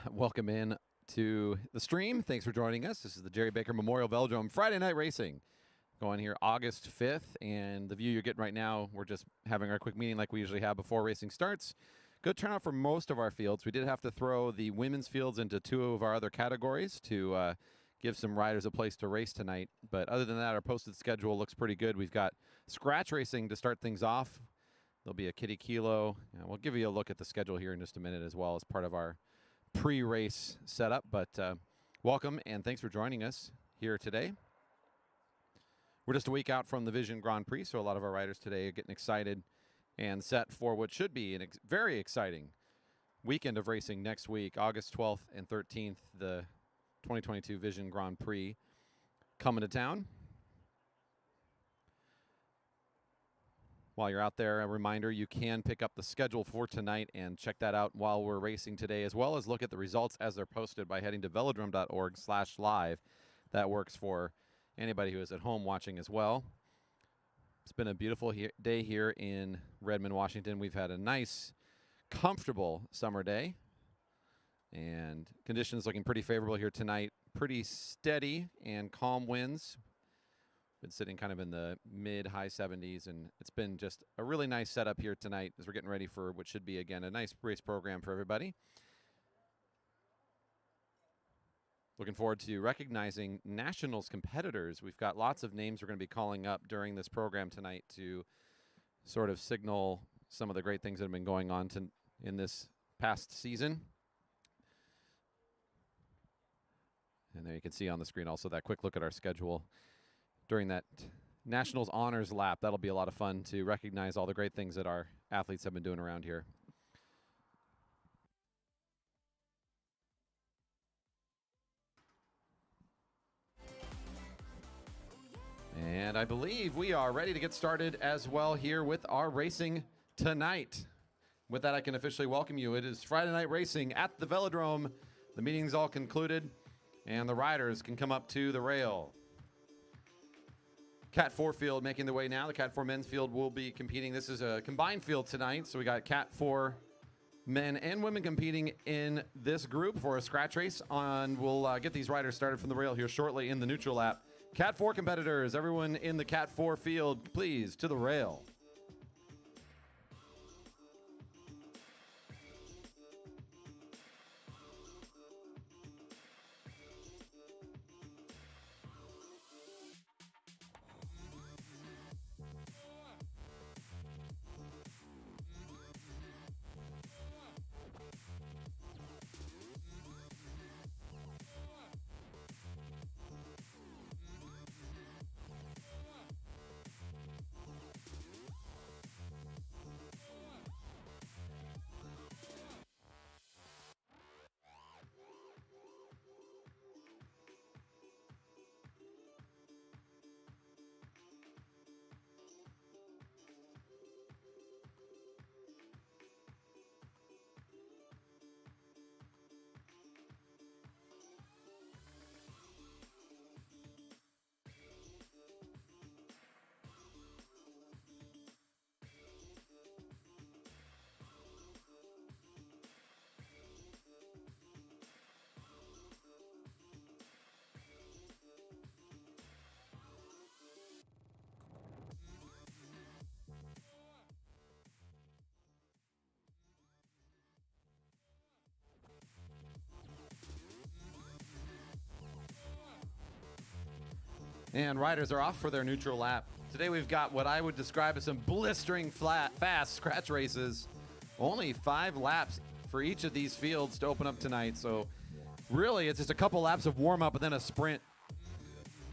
Welcome in to the stream. Thanks for joining us. This is the Jerry Baker Memorial Velodrome Friday Night Racing. Going here August 5th, and the view you're getting right now, we're just having our quick meeting like we usually have before racing starts. Good turnout for most of our fields. We did have to throw the women's fields into two of our other categories to give some riders a place to race tonight. But other than that, our posted schedule looks pretty good. We've got scratch racing to start things off. There'll be a kiddie kilo. We'll give you a look at the schedule here in just a minute as well as part of our pre-race setup. But welcome and thanks for joining us here today. We're just a week out from the Vision Grand Prix, so a lot of our riders today are getting excited and set for what should be a very exciting weekend of racing next week, August 12th and 13th, the 2022 Vision Grand Prix coming to town. While you're out there, a reminder, you can pick up the schedule for tonight and check that out while we're racing today, as well as look at the results as they're posted by heading to velodrome.org/live. That works for anybody who is at home watching as well. It's been a beautiful day here in Redmond, Washington. We've had a nice, comfortable summer day, and conditions looking pretty favorable here tonight. Pretty steady and calm winds. Been sitting kind of in the mid-high 70s, and it's been just a really nice setup here tonight as we're getting ready for what should be, again, a nice race program for everybody. Looking forward to recognizing Nationals competitors. We've got lots of names we're going to be calling up during this program tonight to sort of signal some of the great things that have been going on in this past season. And there you can see on the screen also that quick look at our schedule during that Nationals Honors Lap. That'll be a lot of fun to recognize all the great things that our athletes have been doing around here. And I believe we are ready to get started as well here with our racing tonight. With that, I can officially welcome you. It is Friday Night Racing at the Velodrome. The meeting's all concluded, and the riders can come up to the rail. Cat 4 field making their way now. The Cat 4 men's field will be competing. This is a combined field tonight, so we got Cat 4 men and women competing in this group for a scratch race. We'll get these riders started from the rail here shortly in the neutral lap. Cat 4 competitors, everyone in the Cat 4 field, please, to the rail. And riders are off for their neutral lap. Today we've got what I would describe as some blistering fast scratch races. Only 5 laps for each of these fields to open up tonight. So really it's just a couple laps of warm up and then a sprint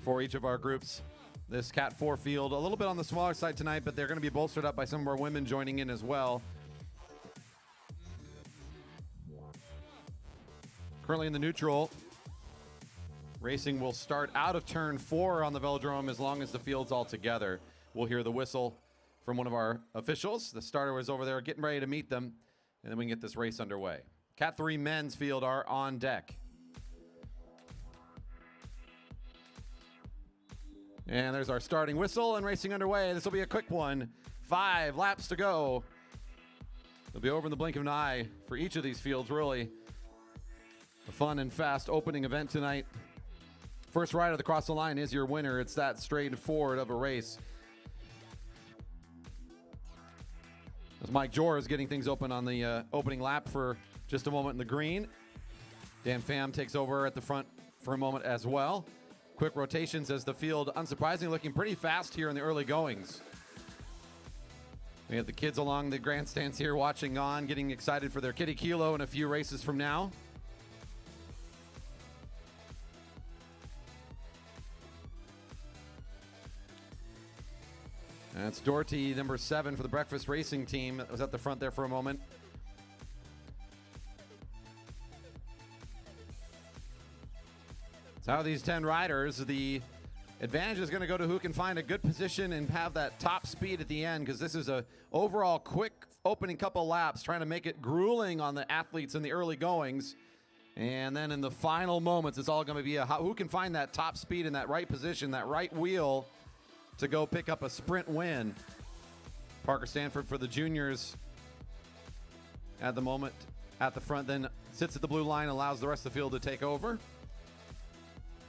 for each of our groups. This Cat 4 field, a little bit on the smaller side tonight, but they're going to be bolstered up by some of our women joining in as well. Currently in the neutral. Racing will start out of turn 4 on the Velodrome as long as the field's all together. We'll hear the whistle from one of our officials. The starter was over there getting ready to meet them, and then we can get this race underway. Cat 3 men's field are on deck. And there's our starting whistle and racing underway. This will be a quick one. 5 laps to go. They'll be over in the blink of an eye for each of these fields, really. Fun and fast opening event tonight. First rider to cross the line is your winner. It's that straightforward of a race. As Mike Jor is getting things open on the opening lap for just a moment in the green. Dan Pham takes over at the front for a moment as well. Quick rotations as the field, unsurprisingly, looking pretty fast here in the early goings. We have the kids along the grandstands here watching on, getting excited for their Kiddie Kilo in a few races from now. That's Doherty, number 7 for the Breakfast Racing team. That was at the front there for a moment. So out of these 10 riders, the advantage is going to go to who can find a good position and have that top speed at the end, because this is a overall quick opening couple laps, trying to make it grueling on the athletes in the early goings. And then in the final moments, it's all going to be who can find that top speed in that right position, that right wheel, to go pick up a sprint win. Parker Stanford for the juniors at the moment at the front, then sits at the blue line, allows the rest of the field to take over.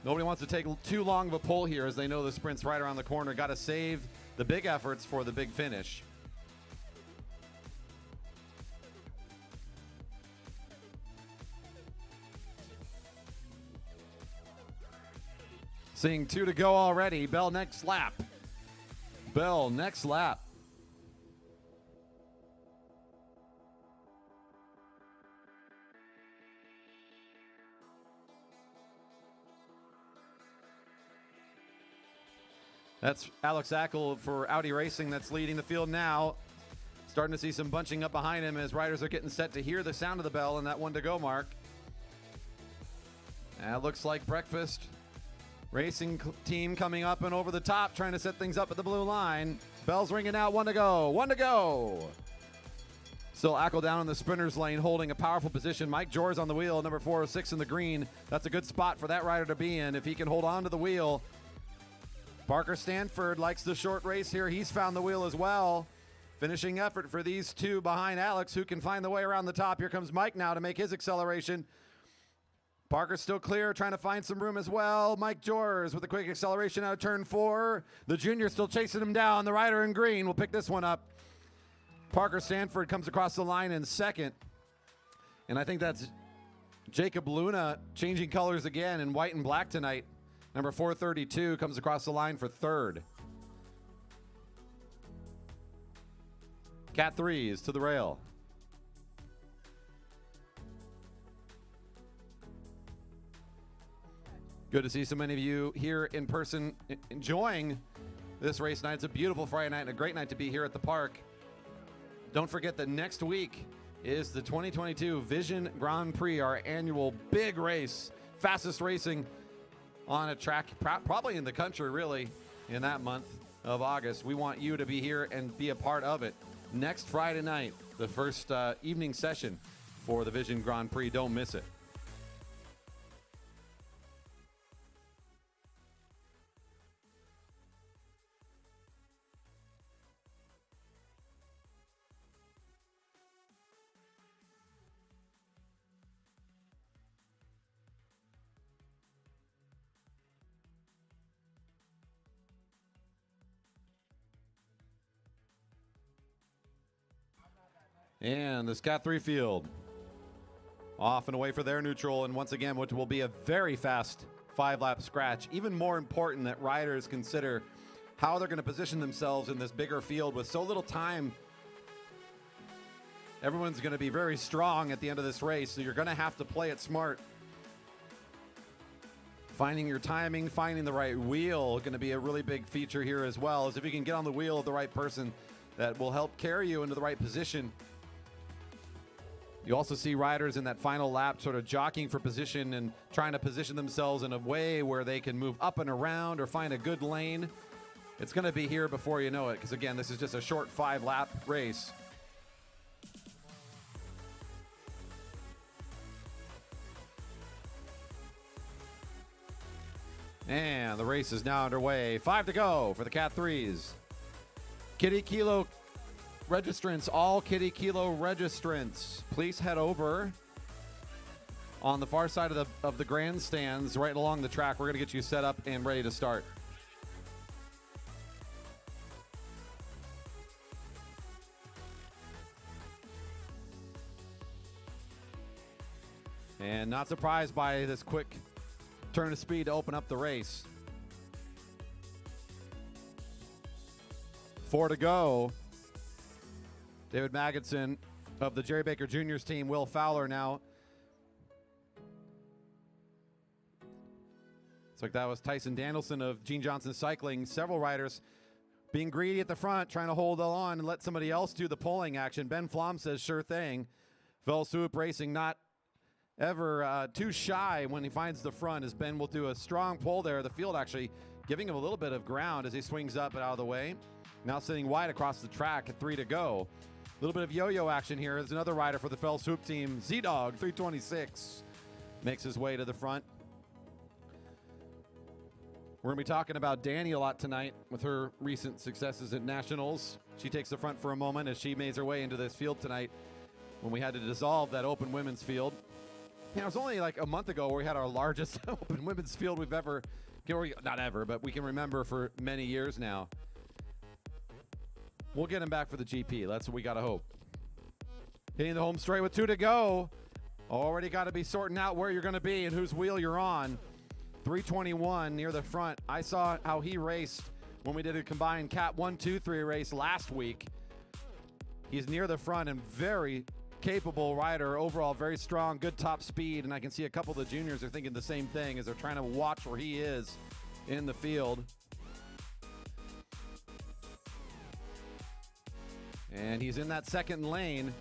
Nobody wants to take too long of a pull here, as they know the sprint's right around the corner. Got to save the big efforts for the big finish. Seeing 2 to go already. Bell next lap. Bell next lap. That's Alex Ackel for Audi Racing that's leading the field now. Starting to see some bunching up behind him as riders are getting set to hear the sound of the bell and that 1 to go mark. That looks like Breakfast Racing team coming up and over the top, trying to set things up at the blue line. Bell's ringing out, 1 to go, 1 to go. Still Ackel down in the sprinter's lane, holding a powerful position. Mike Jor's on the wheel, number 406 in the green. That's a good spot for that rider to be in if he can hold on to the wheel. Parker Stanford likes the short race here. He's found the wheel as well. Finishing effort for these 2 behind Alex, who can find the way around the top. Here comes Mike now to make his acceleration. Parker's still clear, trying to find some room as well. Mike Jors with a quick acceleration out of turn 4. The junior still chasing him down. The rider in green will pick this one up. Parker Stanford comes across the line in second. And I think that's Jacob Luna changing colors again in white and black tonight. Number 432 comes across the line for third. Cat 3 is to the rail. Good to see so many of you here in person enjoying this race night. It's a beautiful Friday night and a great night to be here at the park. Don't forget that next week is the 2022 Vision Grand Prix, our annual big race, fastest racing on a track probably in the country, really, in that month of August. We want you to be here and be a part of it. Next Friday night, the first evening session for the Vision Grand Prix. Don't miss it. And the Scott 3 field off and away for their neutral, and once again, which will be a very fast 5-lap scratch. Even more important that riders consider how they're going to position themselves in this bigger field with so little time. Everyone's going to be very strong at the end of this race, so you're going to have to play it smart. Finding your timing, finding the right wheel, going to be a really big feature here as well, as if you can get on the wheel of the right person that will help carry you into the right position. You also see riders in that final lap sort of jockeying for position and trying to position themselves in a way where they can move up and around or find a good lane. It's going to be here before you know it, because again, this is just a short 5-lap race. And the race is now underway. 5 to go for the Cat 3s. Kiddie Kilo registrants, all Kiddie Kilo registrants, please head over on the far side of the grandstands, right along the track. We're going to get you set up and ready to start. And not surprised by this quick turn of speed to open up the race. 4 to go. David Magidson of the Jerry Baker Juniors team. Will Fowler now. Looks like that was Tyson Danielson of Gene Johnson Cycling. Several riders being greedy at the front, trying to hold on and let somebody else do the pulling action. Ben Flom says, sure thing. Velodrome Racing not ever too shy when he finds the front, as Ben will do a strong pull there. The field actually giving him a little bit of ground as he swings up and out of the way. Now sitting wide across the track at 3 to go. A little bit of yo-yo action here. There's another rider for the Velodrome team. Z-Dog, 326, makes his way to the front. We're going to be talking about Danny a lot tonight with her recent successes at Nationals. She takes the front for a moment as she makes her way into this field tonight when we had to dissolve that open women's field. You know, it was only like a month ago where we had our largest open women's field we've ever, not ever, but we can remember for many years now. We'll get him back for the GP. That's what we got to hope. Hitting the home straight with 2 to go. Already got to be sorting out where you're going to be and whose wheel you're on. 321 near the front. I saw how he raced when we did a combined Cat 1, 2, 3 race last week. He's near the front and very capable rider overall, very strong, good top speed, and I can see a couple of the juniors are thinking the same thing as they're trying to watch where he is in the field. And he's in that second lane.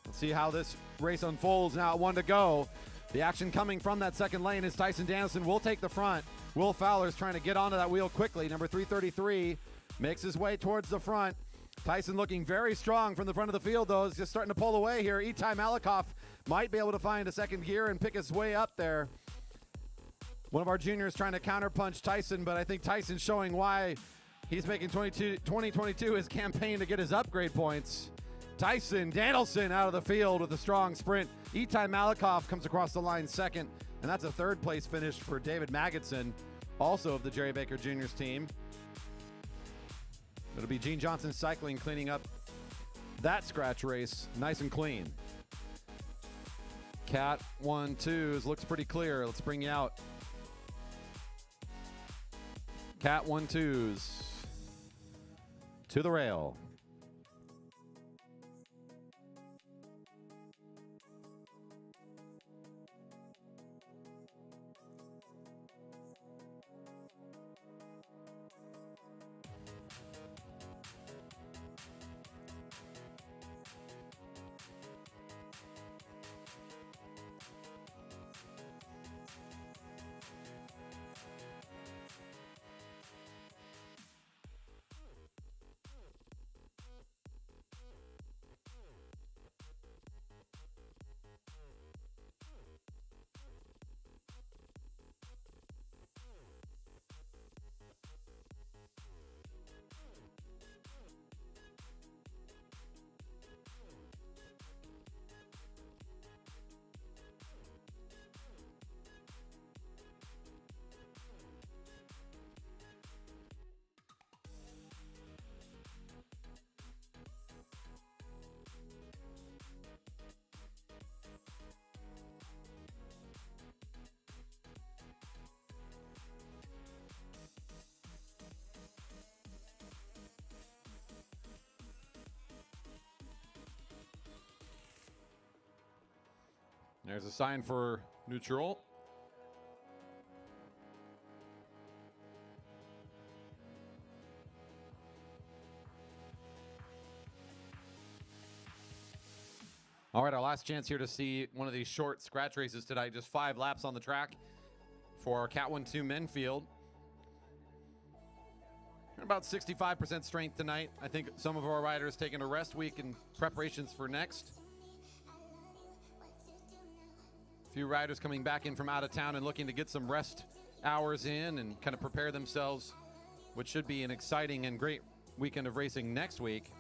Let's see how this race unfolds now at 1 to go. The action coming from that second lane is Tyson Danielson will take the front. Will Fowler's trying to get onto that wheel quickly. Number 333 makes his way towards the front. Tyson looking very strong from the front of the field, though. Is just starting to pull away here. Itai Malikoff might be able to find a second gear and pick his way up there. One of our juniors trying to counterpunch Tyson, but I think Tyson's showing why he's making 2022 his campaign to get his upgrade points. Tyson Danielson out of the field with a strong sprint. Itai Malikoff comes across the line second, and that's a third place finish for David Magidson, also of the Jerry Baker Juniors team. It'll be Gene Johnson Cycling cleaning up that scratch race nice and clean. Cat 1, 2s looks pretty clear. Let's bring you out. Cat 1, 2s to the rail. There's a sign for neutral. All right, our last chance here to see one of these short scratch races tonight. Just 5 laps on the track for our Cat 1-2 men field. About 65% strength tonight. I think some of our riders taking a rest week in preparations for next. Few riders coming back in from out of town and looking to get some rest hours in and kind of prepare themselves, which should be an exciting and great weekend of racing next week.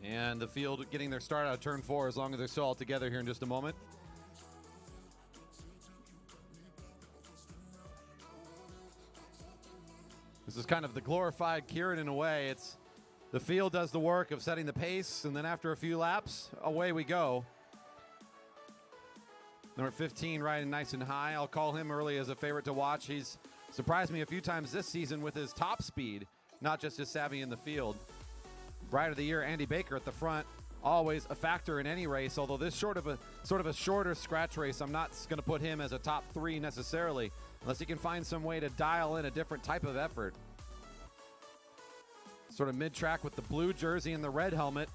And the field getting their start out of turn 4 as long as they're still all together here in just a moment. This is kind of the glorified Kieran in a way. It's the field does the work of setting the pace, and then after a few laps, away we go. Number 15 riding nice and high. I'll call him early as a favorite to watch. He's surprised me a few times this season with his top speed, not just his savvy in the field. Rider of the Year, Andy Baker at the front, always a factor in any race, although this sort of a shorter scratch race, I'm not going to put him as a top 3 necessarily, unless he can find some way to dial in a different type of effort. Sort of mid-track with the blue jersey and the red helmet.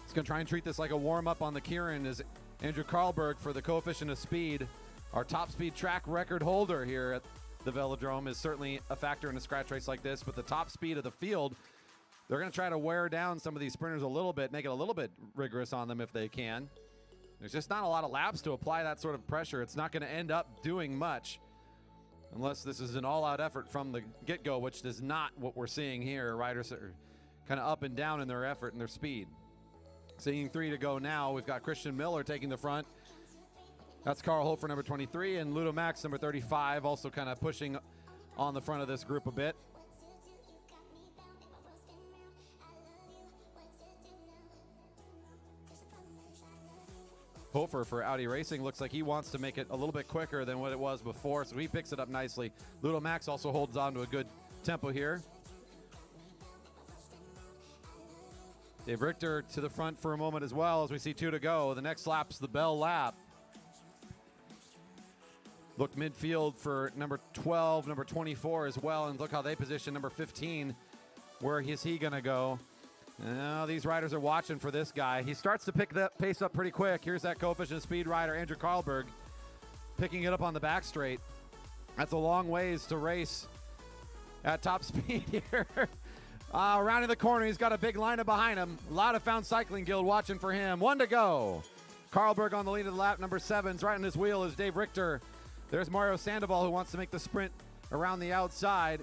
He's going to try and treat this like a warm-up on the Kieran as Andrew Karlberg for the coefficient of speed. Our top speed track record holder here at the Velodrome is certainly a factor in a scratch race like this, but the top speed of the field, they're going to try to wear down some of these sprinters a little bit, make it a little bit rigorous on them if they can. There's just not a lot of laps to apply that sort of pressure. It's not going to end up doing much unless this is an all-out effort from the get-go, which is not what we're seeing here. Riders are kind of up and down in their effort and their speed. Seeing 3 to go now. We've got Christian Miller taking the front. That's Carl Hofer, number 23, and Ludo Max, number 35, also kind of pushing on the front of this group a bit. Hofer for Audi Racing looks like he wants to make it a little bit quicker than what it was before, so he picks it up nicely. Ludo Max also holds on to a good tempo here. Dave Richter to the front for a moment as well as we see 2 to go. The next lap's the bell lap. Look midfield for number 12, number 24 as well, and look how they position number 15. Where is he going to go? Now these riders are watching for this guy. He starts to pick that pace up pretty quick. Here's that coefficient speed rider, Andrew Karlberg, picking it up on the back straight. That's a long ways to race at top speed here. Rounding the corner, he's got a big lineup behind him. A lot of Found Cycling Guild watching for him. 1 to go. Karlberg on the lead of the lap. Number 7's right on his wheel is Dave Richter. There's Mario Sandoval who wants to make the sprint around the outside.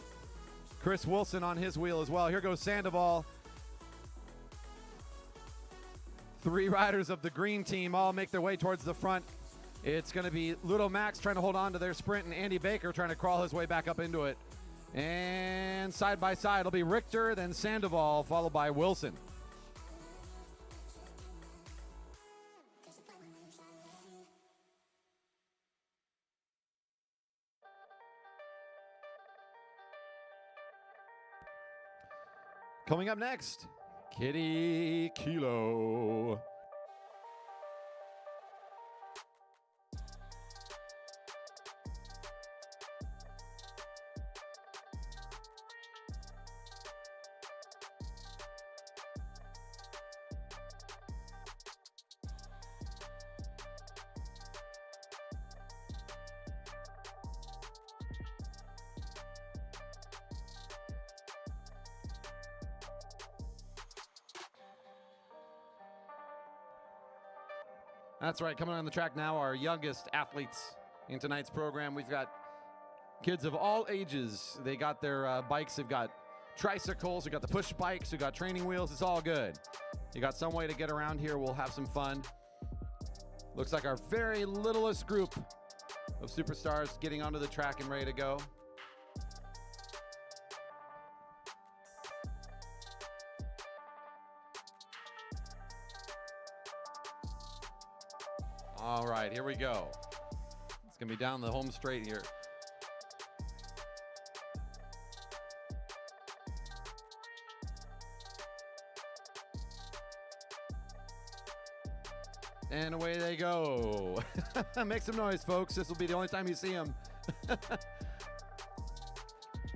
Chris Wilson on his wheel as well. Here goes Sandoval. 3 riders of the green team all make their way towards the front. It's going to be Ludo Max trying to hold on to their sprint and Andy Baker trying to crawl his way back up into it. And side by side, it'll be Richter, then Sandoval, followed by Wilson. Coming up next, Kiddie Kilo. That's right, coming on the track now, our youngest athletes in tonight's program. We've got kids of all ages. They got their bikes, they've got tricycles, we've got the push bikes, we've got training wheels, it's all good. You got some way to get around here, we'll have some fun. Looks like our very littlest group of superstars getting onto the track and ready to go. All right, here we go. It's going to be down the home straight here. And away they go. Make some noise, folks. This will be the only time you see them.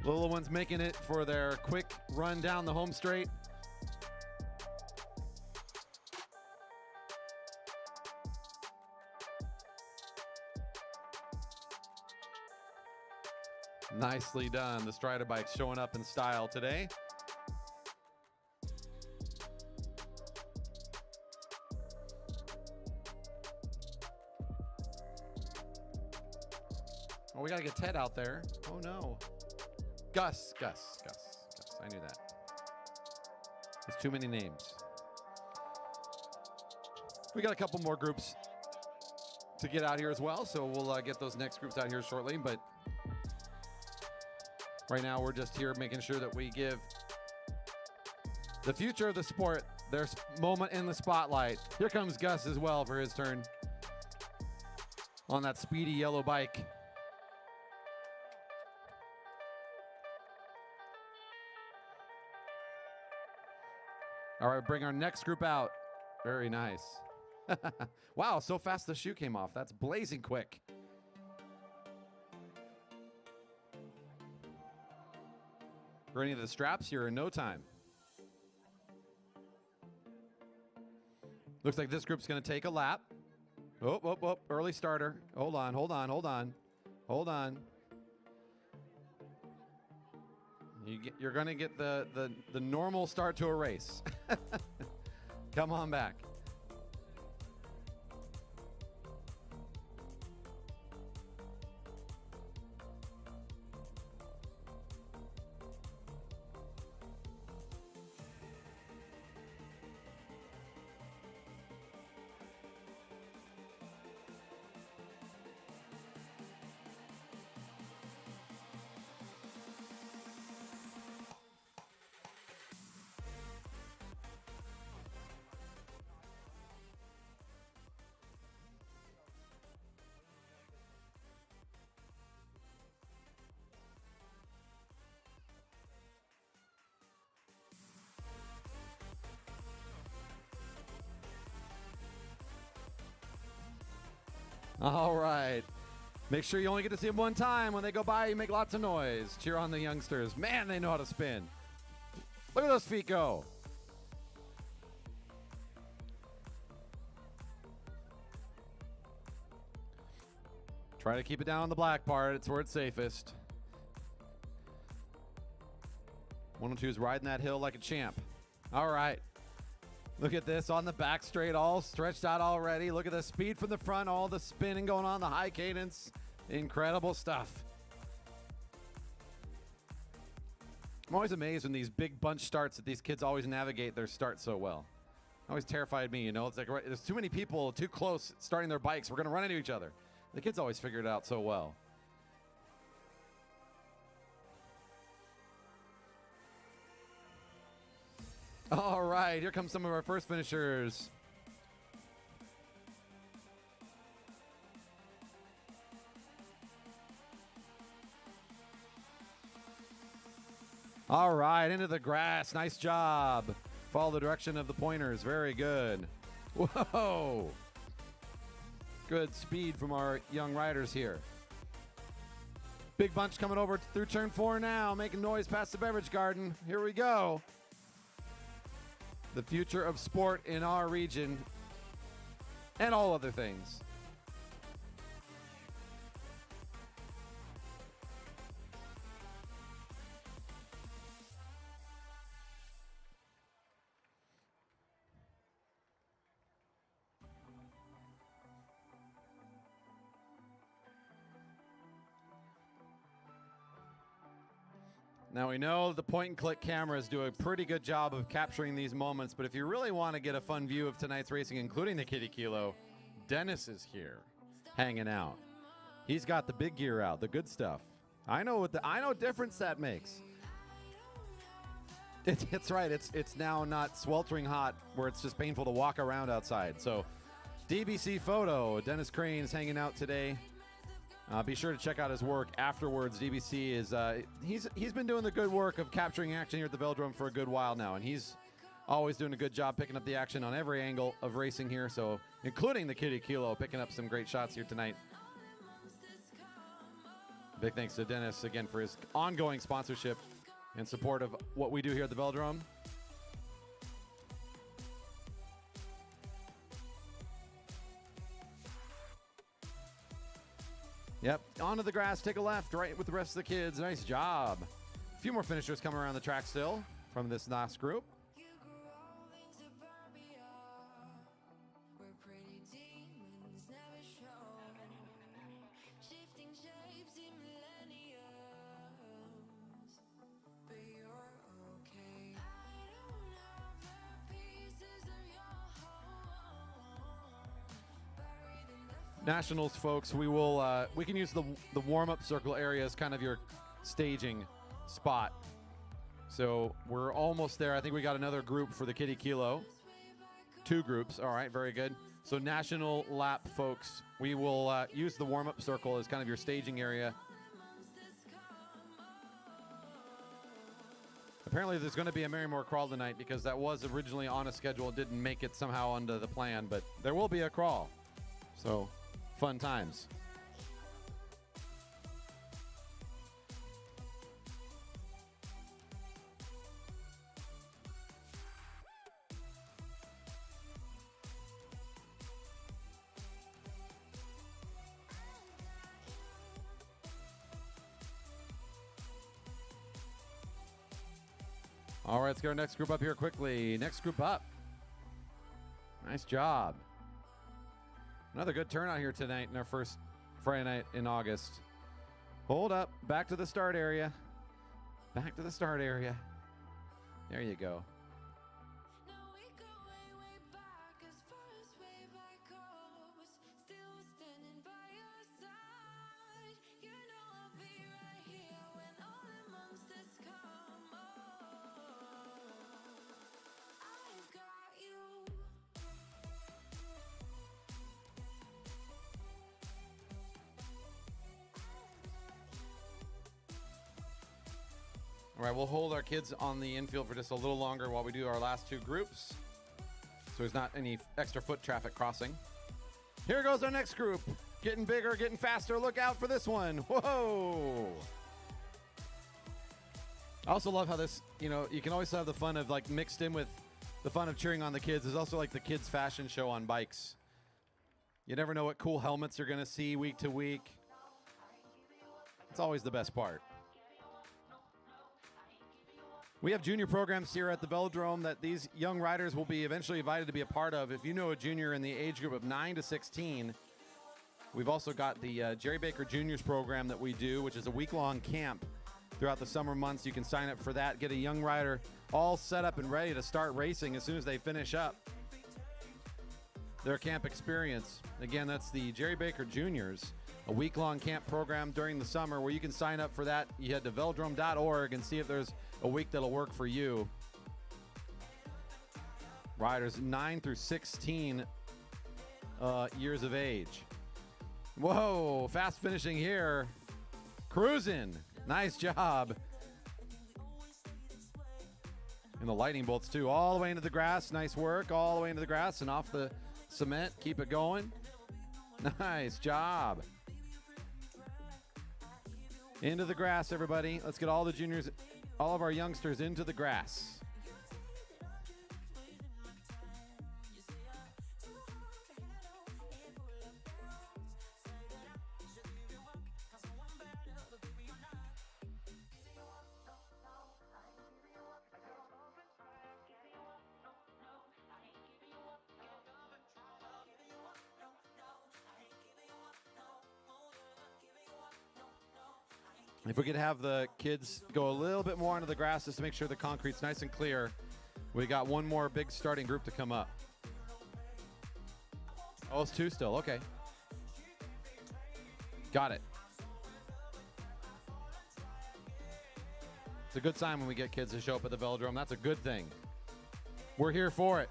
Little ones making it for their quick run down the home straight. Nicely done. The Strider bike showing up in style today. Oh, we got to get Ted out there. Oh, no. Gus. I knew that. There's too many names. We got a couple more groups to get out here as well, so we'll get those next groups out here shortly. But right now, we're just here making sure that we give the future of the sport their moment in the spotlight. Here comes Gus as well for his turn on that speedy yellow bike. All right, bring our next group out. Very nice. Wow, so fast the shoe came off. That's blazing quick. For any of the straps, you're in no time. Looks like this group's going to take a lap. Oh, early starter. Hold on. You're going to get the normal start to a race. Come on back. All right. Make sure you only get to see them one time. When they go by, you make lots of noise. Cheer on the youngsters. Man, they know how to spin. Look at those feet go. Try to keep it down on the black part. It's where it's safest. 102 is riding that hill like a champ. All right. Look at this on the back straight, all stretched out already. Look at the speed from the front, all the spinning going on, the high cadence. Incredible stuff. I'm always amazed when these big bunch starts that these kids always navigate their start so well. Always terrified me, you know. It's like there's too many people too close starting their bikes. We're going to run into each other. The kids always figure it out so well. All right, here comes some of our first finishers. All right, into the grass. Nice job. Follow the direction of the pointers. Very good. Whoa. Good speed from our young riders here. Big bunch coming over through turn 4 now, making noise past the beverage garden. Here we go. The future of sport in our region and all other things. Now we know the point and click cameras do a pretty good job of capturing these moments, but if you really want to get a fun view of tonight's racing, including the Kiddie Kilo, Dennis is here hanging out. He's got the big gear out, the good stuff. I know difference that makes. It's right. It's now not sweltering hot where it's just painful to walk around outside. So DBC photo, Dennis Crane is hanging out today. Be sure to check out his work afterwards. DBC is he's been doing the good work of capturing action here at the Velodrome for a good while now, and he's always doing a good job picking up the action on every angle of racing here, so including the Kiddie Kilo, picking up some great shots here tonight. Big thanks to Dennis again for his ongoing sponsorship and support of what we do here at the Velodrome. Yep, onto the grass, take a left, right with the rest of the kids. Nice job. A few more finishers coming around the track still from this last group. Nationals folks, we can use the warm-up circle area as kind of your staging spot. So we're almost there. I think we got another group for the Kiddie Kilo. 2 groups. All right, very good. So national lap folks, we will use the warm-up circle as kind of your staging area. Apparently there's going to be a Marymore crawl tonight because that was originally on a schedule. It didn't make it somehow onto the plan, but there will be a crawl. So fun times. All right, let's get our next group up here quickly. Next group up. Nice job. Another good turnout here tonight in our first Friday night in August. Hold up. Back to the start area. Back to the start area. There you go. All right, we'll hold our kids on the infield for just a little longer while we do our last 2 groups, so there's not any extra foot traffic crossing. Here goes our next group. Getting bigger, getting faster. Look out for this one. Whoa. I also love how this, you can always have the fun of like mixed in with the fun of cheering on the kids. There's also like the kids fashion show on bikes. You never know what cool helmets you're going to see week to week. It's always the best part. We have junior programs here at the Velodrome that these young riders will be eventually invited to be a part of. If you know a junior in the age group of 9 to 16, we've also got the Jerry Baker Juniors program that we do, which is a week-long camp throughout the summer months. You can sign up for that, get a young rider all set up and ready to start racing as soon as they finish up their camp experience. Again, that's the Jerry Baker Juniors, a week-long camp program during the summer where you can sign up for that. You head to velodrome.org and see if there's a week that'll work for you. Riders 9 through 16 years of age. Whoa, fast finishing here. Cruising. Nice job. And the lightning bolts too, all the way into the grass. Nice work, all the way into the grass and off the cement. Keep it going. Nice job. Into the grass, everybody. Let's get all the juniors, all of our youngsters into the grass. If we could have the kids go a little bit more into the grass just to make sure the concrete's nice and clear. We got one more big starting group to come up. Oh, it's 2 still. Okay. Got it. It's a good sign when we get kids to show up at the Velodrome. That's a good thing. We're here for it.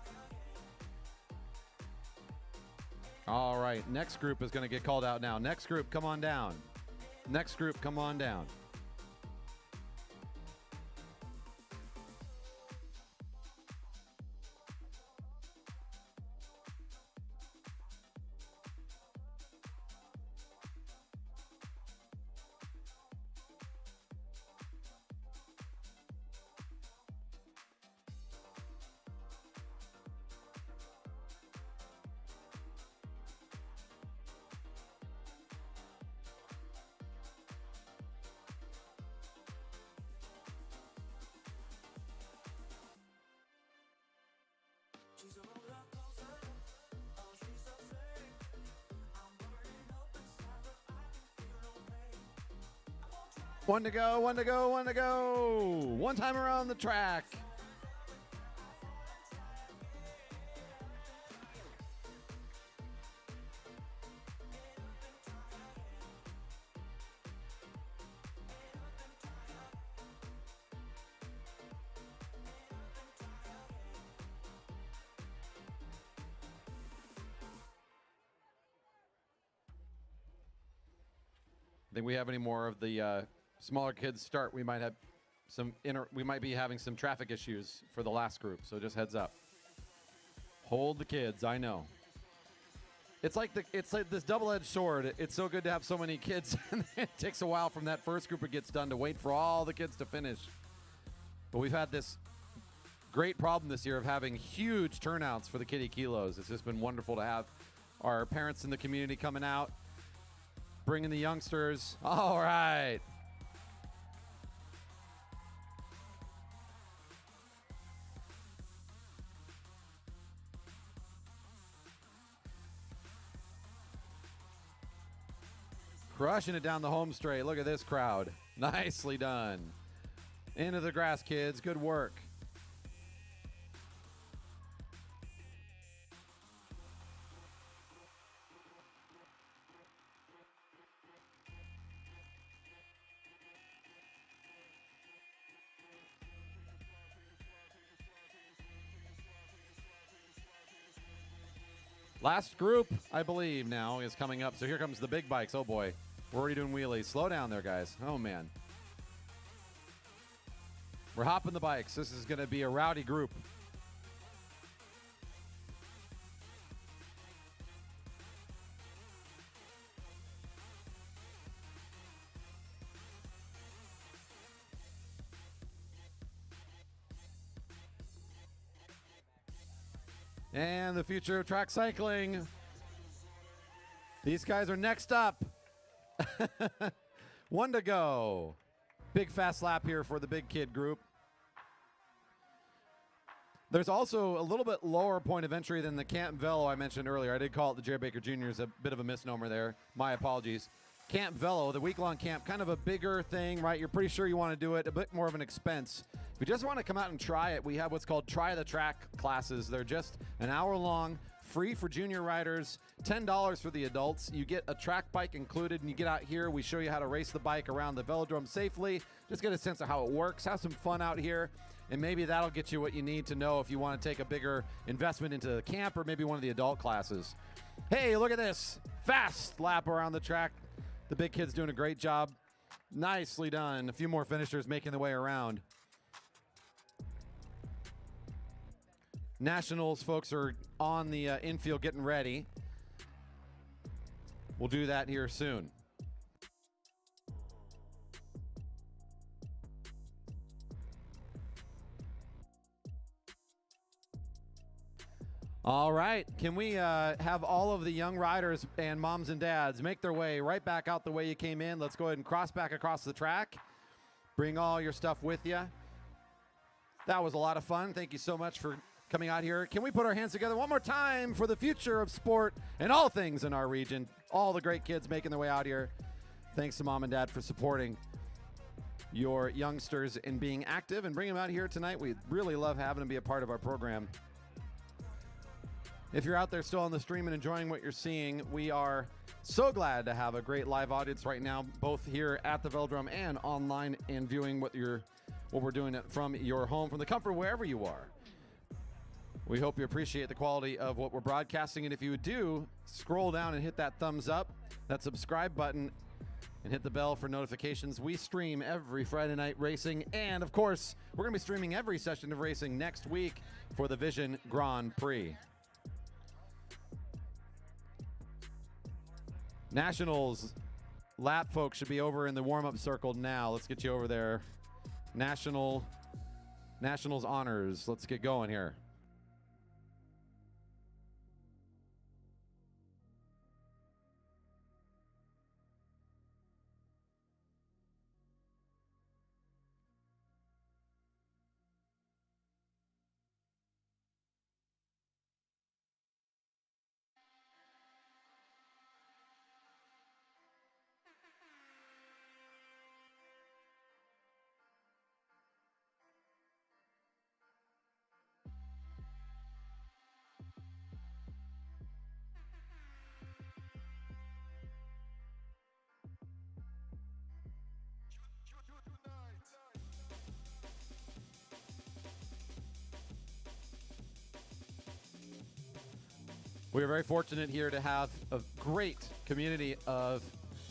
All right. Next group is going to get called out now. Next group, come on down. Next group, come on down. One to go, one to go, one to go. One time around the track. think we have any more of the smaller kids start. We might have we might be having some traffic issues for the last group, so just heads up. Hold the kids, I know. It's like this double-edged sword. It's so good to have so many kids, and it takes a while from that first group that gets done to wait for all the kids to finish. But we've had this great problem this year of having huge turnouts for the kiddie kilos. It's just been wonderful to have our parents in the community coming out, bringing the youngsters. All right. Crushing it down the home straight. Look at this crowd. Nicely done. Into the grass, kids. Good work. Last group, I believe, now is coming up. So here comes the big bikes. Oh, boy. We're already doing wheelies. Slow down there, guys. Oh, man. We're hopping the bikes. This is going to be a rowdy group. And the future of track cycling. These guys are next up. One to go. Big fast lap here for the big kid group. There's also a little bit lower point of entry than the Camp Velo I mentioned earlier. I did call it the Jerry Baker Jr. A bit of a misnomer there. My apologies. Camp Velo, the week-long camp, kind of a bigger thing, right? You're pretty sure you want to do it, a bit more of an expense. If you just want to come out and try it, we have what's called Try the Track classes. They're just an hour long, free for junior riders, $10 for the adults. You get a track bike included, and you get out here. We show you how to race the bike around the Velodrome safely. Just get a sense of how it works. Have some fun out here, and maybe that'll get you what you need to know if you want to take a bigger investment into the camp or maybe one of the adult classes. Hey, look at this. Fast lap around the track. The big kid's doing a great job. Nicely done. A few more finishers making their way around. Nationals folks are on the infield getting ready. We'll do that here soon. All right, can we have all of the young riders and moms and dads make their way right back out the way you came in? Let's go ahead and cross back across the track. Bring all your stuff with you. That was a lot of fun. Thank you so much for coming out here. Can we put our hands together one more time for the future of sport and all things in our region? All the great kids making their way out here. Thanks to mom and dad for supporting your youngsters and being active and bringing them out here tonight. We really love having them be a part of our program. If you're out there still on the stream and enjoying what you're seeing, we are so glad to have a great live audience right now, both here at the Velodrome and online and viewing what we're doing from your home, from the comfort wherever you are. We hope you appreciate the quality of what we're broadcasting, and if you do, scroll down and hit that thumbs up, that subscribe button, and hit the bell for notifications. We stream every Friday night racing, and of course, we're going to be streaming every session of racing next week for the Vision Grand Prix. Nationals lap folks should be over in the warm-up circle now. Let's get you over there. Nationals honors. Let's get going here. We are very fortunate here to have a great community of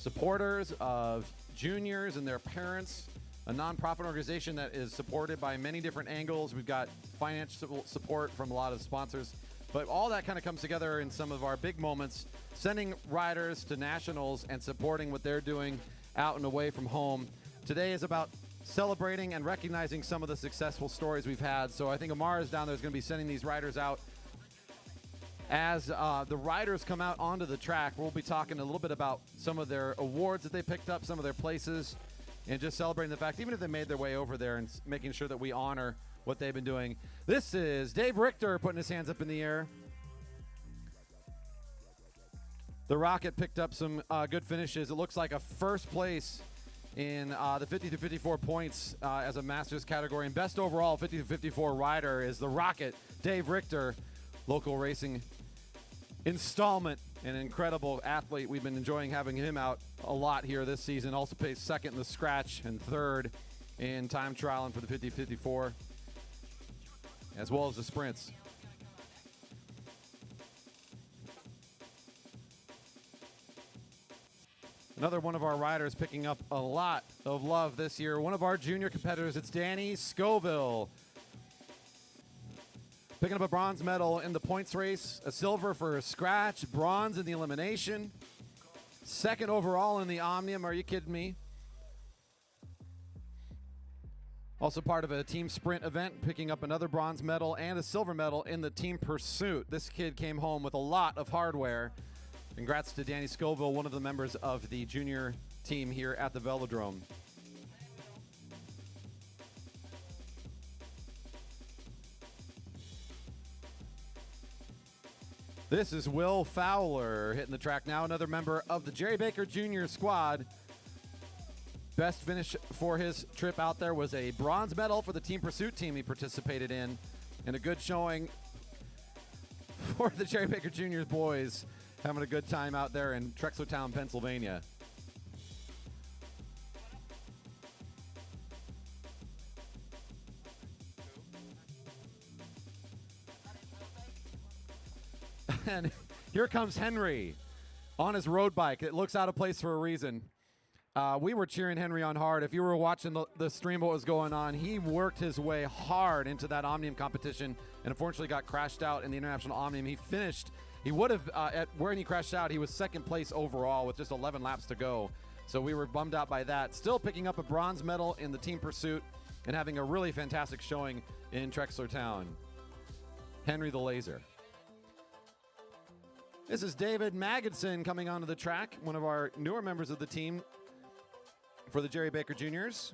supporters of juniors and their parents, a nonprofit organization that is supported by many different angles. We've got financial support from a lot of sponsors, but all that kind of comes together in some of our big moments, sending riders to nationals and supporting what they're doing out and away from home. Today is about celebrating and recognizing some of the successful stories we've had. So I think Amar is down there is going to be sending these riders out. As the riders come out onto the track, we'll be talking a little bit about some of their awards that they picked up, some of their places, and just celebrating the fact, even if they made their way over there, and making sure that we honor what they've been doing. This is Dave Richter putting his hands up in the air. The Rocket picked up some good finishes. It looks like a first place in the 50 to 54 points as a Masters category. And best overall 50 to 54 rider is the Rocket, Dave Richter, local racing installment, an incredible athlete. We've been enjoying having him out a lot here this season. Also placed second in the scratch and third in time trialing for the 50-54, as well as the sprints. Another one of our riders picking up a lot of love this year. One of our junior competitors, it's Danny Scoville. Picking up a bronze medal in the points race, a silver for a scratch, bronze in the elimination, second overall in the Omnium. Are you kidding me? Also part of a team sprint event, picking up another bronze medal and a silver medal in the team pursuit. This kid came home with a lot of hardware. Congrats to Danny Scoville, one of the members of the junior team here at the Velodrome. This is Will Fowler hitting the track now, another member of the Jerry Baker Jr. squad. Best finish for his trip out there was a bronze medal for the team pursuit team he participated in, and a good showing for the Jerry Baker Jr. boys, having a good time out there in Trexlertown, Pennsylvania. And here comes Henry on his road bike. It looks out of place for a reason. We were cheering Henry on hard. If you were watching the stream what was going on, he worked his way hard into that Omnium competition and unfortunately got crashed out in the International Omnium. He finished, he would have, at where he crashed out, he was second place overall with just 11 laps to go. So we were bummed out by that. Still picking up a bronze medal in the team pursuit and having a really fantastic showing in Trexlertown. Henry the Laser. This is David Magidson coming onto the track, one of our newer members of the team for the Jerry Baker Juniors.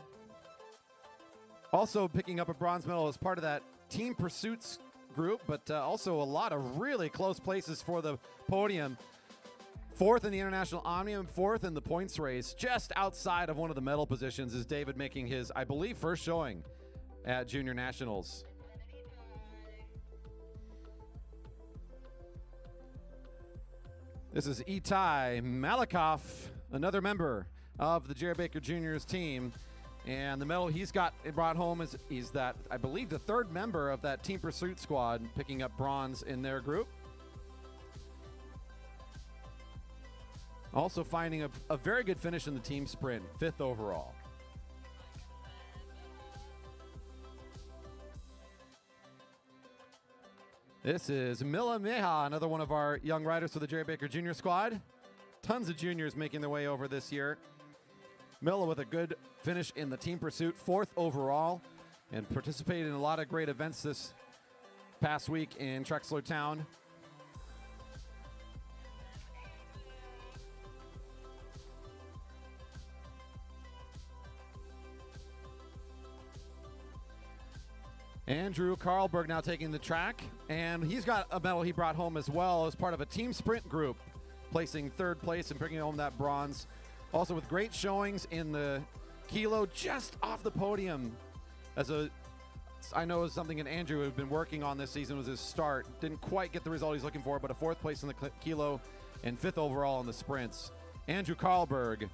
Also picking up a bronze medal as part of that team pursuits group, but also a lot of really close places for the podium. Fourth in the International Omnium, fourth in the points race. Just outside of one of the medal positions is David making his, I believe, first showing at Junior Nationals. This is Itai Malikoff, another member of the Jerry Baker Juniors team. And the medal he's got brought home is he's that, I believe, the third member of that team pursuit squad, picking up bronze in their group. Also finding a very good finish in the team sprint, fifth overall. This is Mila Meha, another one of our young riders for the Jerry Baker Junior squad. Tons of juniors making their way over this year. Mila with a good finish in the team pursuit, fourth overall, and participated in a lot of great events this past week in Trexlertown. Andrew Carlberg now taking the track, and he's got a medal he brought home as well as part of a team sprint group, placing third place and bringing home that bronze. Also with great showings in the kilo, just off the podium. I know is something that Andrew had been working on this season was his start. Didn't quite get the result he's looking for, but a fourth place in the kilo and fifth overall in the sprints. Andrew Carlberg.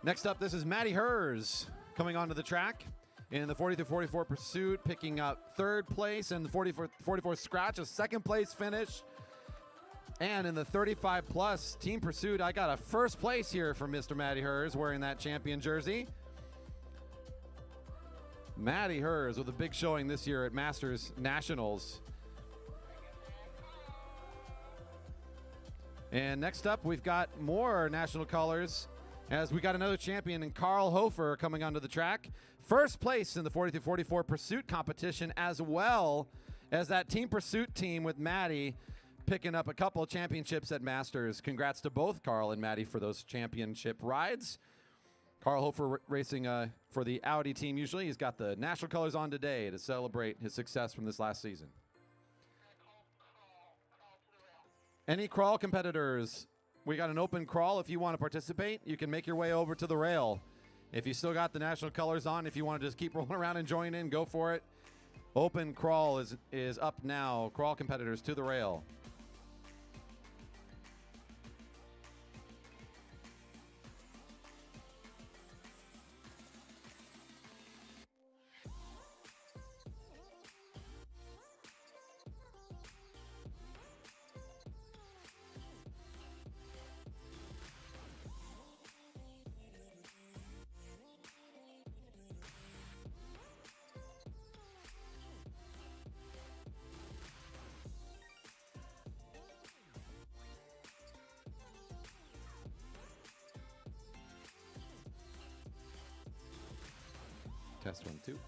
Next up, this is Matty Hers coming onto the track in the 40 through 44 pursuit, picking up third place in the 44 scratch, a second place finish. And in the 35 plus team pursuit, I got a first place here from Mr. Matty Hers wearing that champion jersey. Matty Hers with a big showing this year at Masters Nationals. And next up, we've got more national colors as we got another champion in Carl Hofer coming onto the track. First place in the 40 through 44 pursuit competition, as well as that team pursuit team with Matty picking up a couple of championships at Masters. Congrats to both Carl and Matty for those championship rides. Carl Hofer racing for the Audi team usually. He's got the national colors on today to celebrate his success from this last season. Any crawl competitors? We got an open crawl. If you want to participate, you can make your way over to the rail. If you still got the national colors on, if you want to just keep rolling around and join in, go for it. Open crawl is up now. Crawl competitors to the rail. Test 1, 2.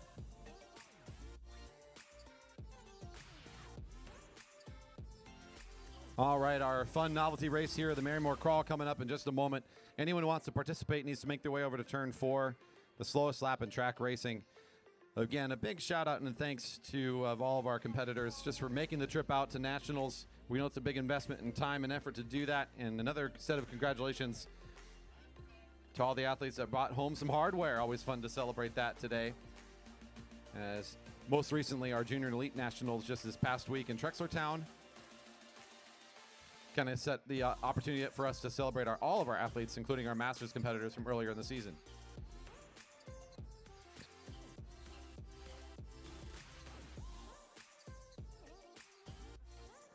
All right, our fun novelty race here, the Marymore Crawl, coming up in just a moment. Anyone who wants to participate needs to make their way over to turn 4, the slowest lap in track racing. Again, a big shout out and thanks to all of our competitors just for making the trip out to Nationals. We know it's a big investment in time and effort to do that. And another set of congratulations to all the athletes that brought home some hardware. Always fun to celebrate that today. As most recently, our Junior Elite Nationals just this past week in Trexlertown kind of set the opportunity for us to celebrate all of our athletes, including our Masters competitors from earlier in the season.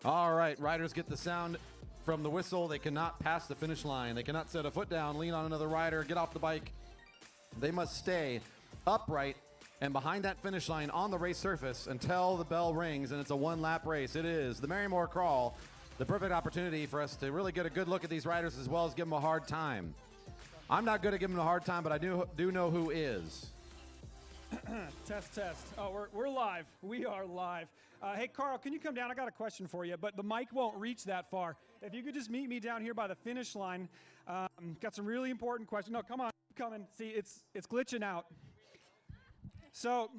All right, riders get the sound from the whistle. They cannot pass the finish line. They cannot set a foot down, lean on another rider, get off the bike. They must stay upright and behind that finish line on the race surface until the bell rings, and it's a one-lap race. It is the Marymore Crawl, the perfect opportunity for us to really get a good look at these riders as well as give them a hard time. I'm not good at giving them a hard time, but I do know who is. Test. Oh, we're live. We are live. Hey, Carl, can you come down? I got a question for you, but the mic won't reach that far. If you could just meet me down here by the finish line. Got some really important questions. No, come on, keep coming. See, it's glitching out. So,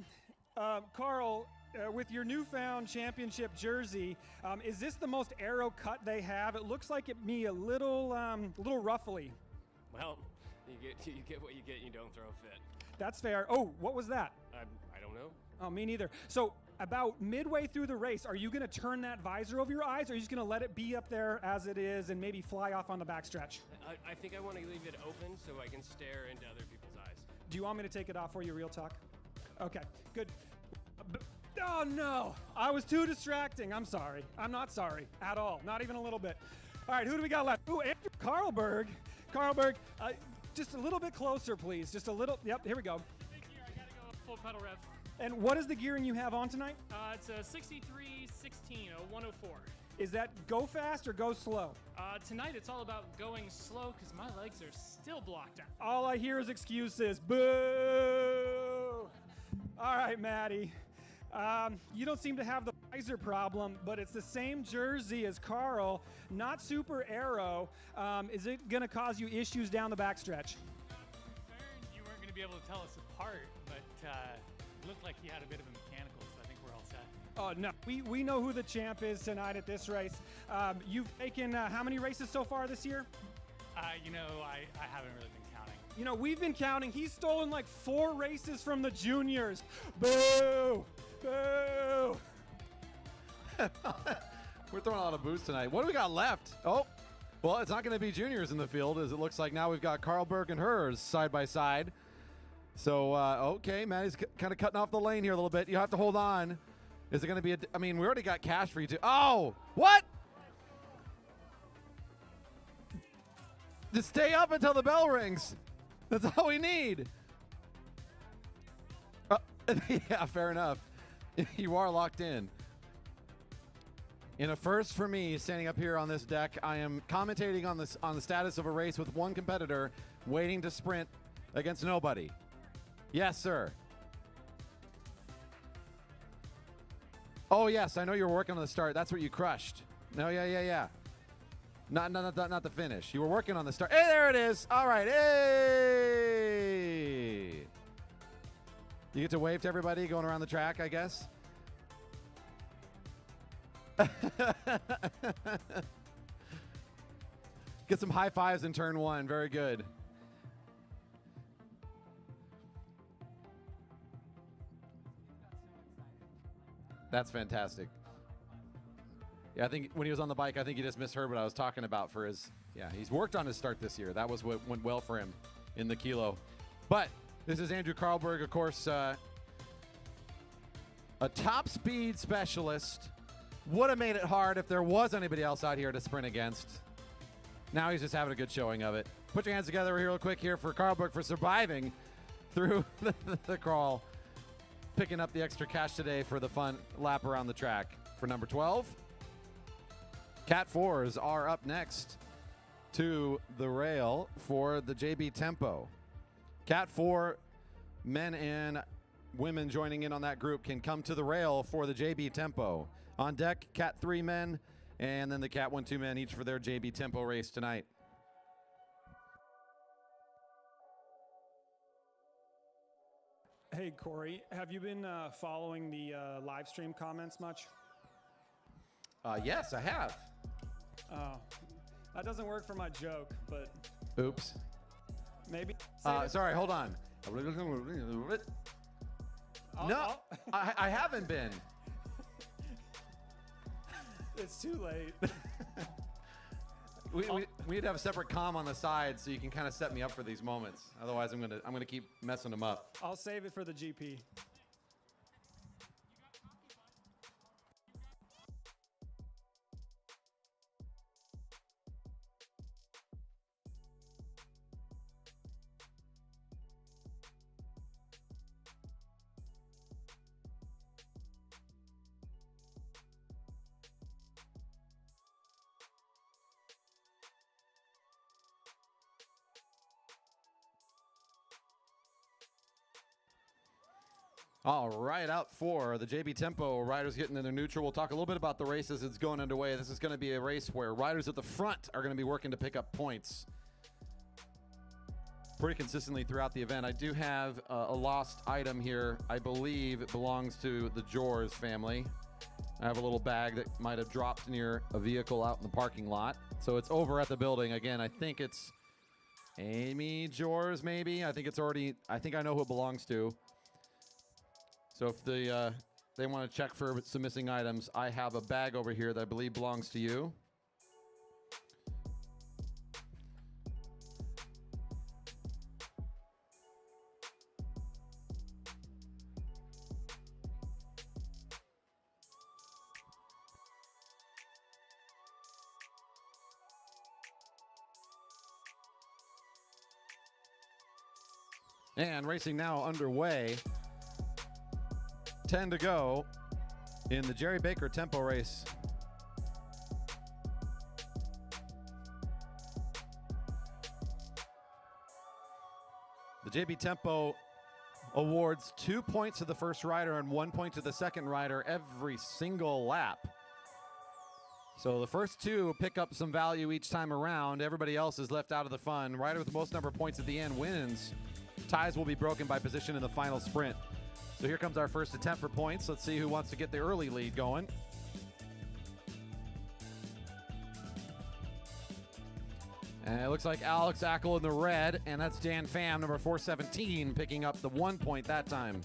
Carl, with your newfound championship jersey, is this the most aero cut they have? It looks like it me a little roughly. Well, you get what you get and you don't throw a fit. That's fair. Oh, what was that? I don't know. Oh, me neither. So about midway through the race, are you going to turn that visor over your eyes, or are you just going to let it be up there as it is and maybe fly off on the backstretch? I think I want to leave it open so I can stare into other people's eyes. Do you want me to take it off for you, real talk? Okay, good. Oh, no. I was too distracting. I'm sorry. I'm not sorry at all. Not even a little bit. All right, who do we got left? Ooh, Andrew Carlberg. Just a little bit closer, please. Just a little. Yep, here we go. Big gear, I gotta go full pedal rev. And what is the gearing you have on tonight? It's a 6316, a 104. Is that go fast or go slow? Tonight it's all about going slow because my legs are still blocked out. All I hear is excuses. Boo! All right, Maddie. You don't seem to have the visor problem, but it's the same jersey as Carl, not super aero. Is it going to cause you issues down the backstretch? You weren't going to be able to tell us apart, but it looked like you had a bit of a mechanical, so I think we're all set. Oh, no. We know who the champ is tonight at this race. You've taken how many races so far this year? I haven't really been counting. You know, we've been counting. He's stolen like 4 races from the juniors. Boo! Boo! We're throwing a lot of boos tonight. What do we got left? Oh, well, it's not going to be juniors in the field, as it looks like now we've got Carlberg and Hers side by side. So, okay, Maddie's kind of cutting off the lane here a little bit. You have to hold on. Is it going to be I mean, we already got cash for you, too. Oh, what? Just stay up until the bell rings. That's all we need. Yeah, fair enough. You are locked in. In a first for me, standing up here on this deck, I am commentating on the status of a race with one competitor waiting to sprint against nobody. Yes, sir. Oh, yes, I know you were working on the start. That's what you crushed. No, yeah. Not the finish. You were working on the start. Hey, there it is. All right. Hey. You get to wave to everybody going around the track, I guess. Get some high fives in turn one. Very good. That's fantastic. Yeah, I think when he was on the bike, I think he just misheard what I was talking about for his, he's worked on his start this year. That was what went well for him in the kilo. But this is Andrew Karlberg, of course, a top speed specialist. Would have made it hard if there was anybody else out here to sprint against. Now he's just having a good showing of it. Put your hands together real quick here for Karlberg for surviving through the crawl. Picking up the extra cash today for the fun lap around the track. For number 12, Cat 4s are up next to the rail for the JB Tempo. Cat 4 men and women joining in on that group can come to the rail for the JB Tempo. On deck, Cat 3 men and then the Cat 1-2 men each for their JB Tempo race tonight. Hey, Corey, have you been following the live stream comments much? Yes, I have. Oh, that doesn't work for my joke, but Oops. maybe. Sorry, hold on. No, I haven't been. It's too late. We need to have a separate comm on the side so you can kind of set me up for these moments. Otherwise, I'm gonna keep messing them up. I'll save it for the GP. All right, out for the JB Tempo. Riders getting in their neutral. We'll talk a little bit about the race as it's going underway. This is going to be a race where riders at the front are going to be working to pick up points pretty consistently throughout the event. I do have a lost item here. I believe it belongs to the Jors family. I have a little bag that might have dropped near a vehicle out in the parking lot. So it's over at the building. Again, I think it's Amy Jors, maybe. I think I know who it belongs to. So if they want to check for some missing items, I have a bag over here that I believe belongs to you. And racing now underway. 10 to go in the Jerry Baker Tempo race. The JB Tempo awards 2 points to the first rider and 1 point to the second rider every single lap. So the first two pick up some value each time around. Everybody else is left out of the fun. Rider with the most number of points at the end wins. Ties will be broken by position in the final sprint. So here comes our first attempt for points. Let's see who wants to get the early lead going. And it looks like Alex Ackle in the red, and that's Dan Pham, number 417, picking up the 1 point that time.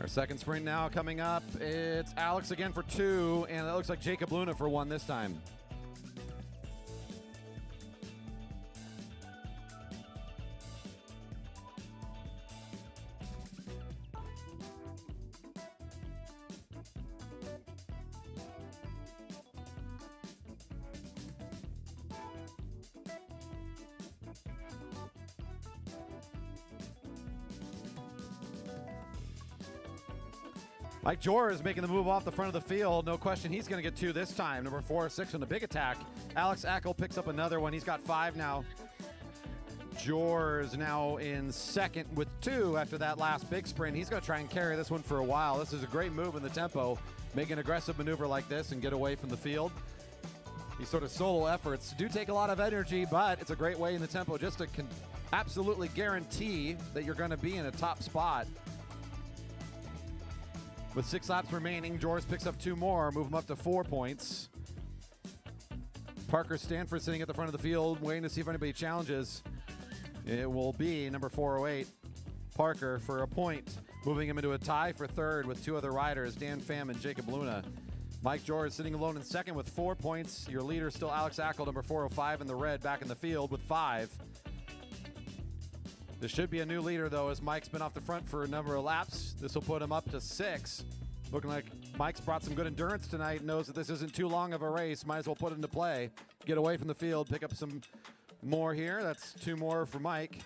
Our second sprint now coming up. It's Alex again for 2, and it looks like Jacob Luna for 1 this time. Mike Jor is making the move off the front of the field. No question he's going to get 2 this time. Number 4-6 on the big attack. Alex Ackel picks up another one. He's got 5 now. Jor is now in second with 2 after that last big sprint. He's going to try and carry this one for a while. This is a great move in the tempo. Make an aggressive maneuver like this and get away from the field. These sort of solo efforts do take a lot of energy, but it's a great way in the tempo just to absolutely guarantee that you're going to be in a top spot. With 6 laps remaining, George picks up 2 more, move him up to 4 points. Parker Stanford sitting at the front of the field, waiting to see if anybody challenges. It will be number 408, Parker, for a point, moving him into a tie for 3rd with 2 other riders, Dan Pham and Jacob Luna. Mike George sitting alone in 2nd with 4 points. Your leader still Alex Ackel, number 405 in the red, back in the field with 5. This should be a new leader, though, as Mike's been off the front for a number of laps. This will put him up to 6. Looking like Mike's brought some good endurance tonight, knows that this isn't too long of a race. Might as well put it into play. Get away from the field, pick up some more here. That's 2 more for Mike.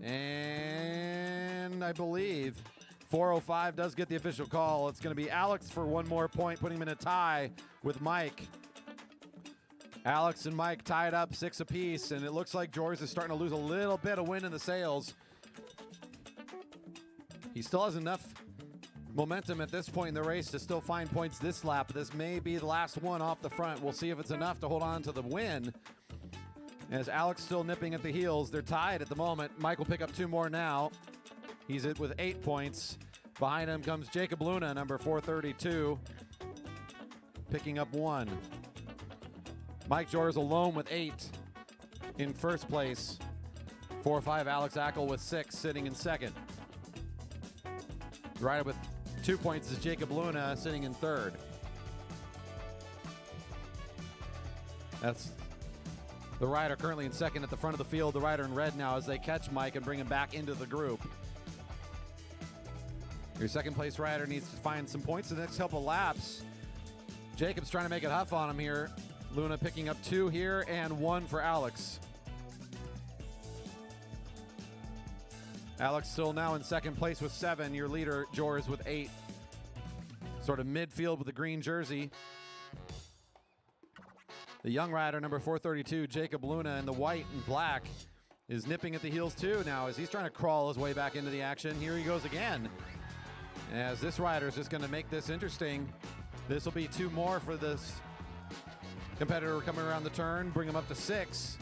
And I believe 405 does get the official call. It's going to be Alex for 1 more point, putting him in a tie with Mike. Alex and Mike tied up 6 apiece, and it looks like George is starting to lose a little bit of wind in the sails. He still has enough momentum at this point in the race to still find points this lap. This may be the last one off the front. We'll see if it's enough to hold on to the win. As Alex still nipping at the heels, they're tied at the moment. Mike will pick up 2 more now. He's it with 8 points. Behind him comes Jacob Luna, number 432, picking up 1. Mike Jor is alone with 8 in first place. 4-5 Alex Ackel with 6 sitting in second. The rider with 2 points is Jacob Luna sitting in third. That's the rider currently in second at the front of the field. The rider in red now as they catch Mike and bring him back into the group. Your second place rider needs to find some points in the next couple laps. Jacob's trying to make it huff on him here. Luna picking up 2 here and 1 for Alex. Alex still now in second place with 7. Your leader, Jors, with 8. Sort of midfield with the green jersey. The young rider, number 432, Jacob Luna, in the white and black, is nipping at the heels too now as he's trying to crawl his way back into the action. Here he goes again. As this rider is just going to make this interesting. This will be 2 more for this competitor coming around the turn, bring him up to 6.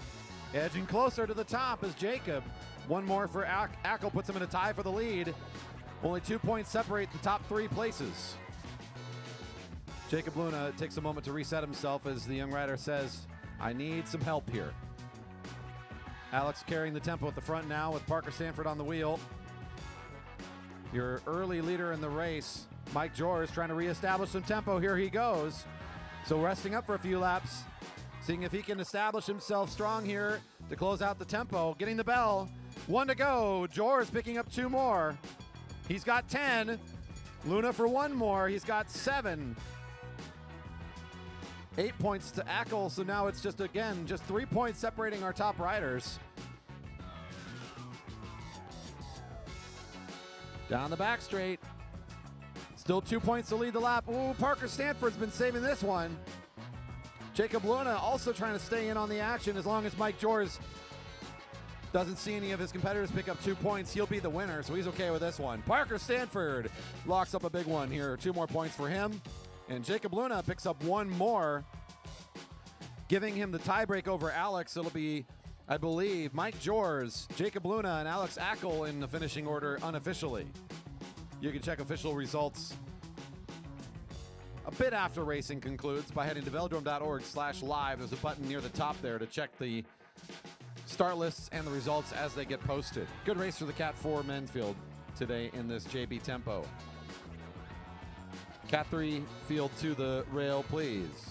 Edging closer to the top is Jacob. 1 more for Ackel, puts him in a tie for the lead. Only 2 points separate the top 3 places. Jacob Luna takes a moment to reset himself as the young rider says, I need some help here. Alex carrying the tempo at the front now with Parker Stanford on the wheel. Your early leader in the race, Mike Jor, is trying to reestablish some tempo. Here he goes. So resting up for a few laps, seeing if he can establish himself strong here to close out the tempo. Getting the bell. 1 to go. Jor is picking up 2 more. He's got 10. Luna for 1 more. He's got 7. 8 points to Ackel. So now it's just 3 points separating our top riders. Down the back straight. Still 2 points to lead the lap. Ooh, Parker Stanford's been saving this one. Jacob Luna also trying to stay in on the action as long as Mike Jors doesn't see any of his competitors pick up 2 points. He'll be the winner, so he's okay with this one. Parker Stanford locks up a big one here. 2 more points for him. And Jacob Luna picks up 1 more, giving him the tiebreak over Alex. It'll be, I believe, Mike Jors, Jacob Luna, and Alex Ackel in the finishing order unofficially. You can check official results a bit after racing concludes by heading to velodrome.org/live. There's a button near the top there to check the start lists and the results as they get posted. Good race for the Cat 4 men's field. today in this JB Tempo. Cat 3 field to the rail, please.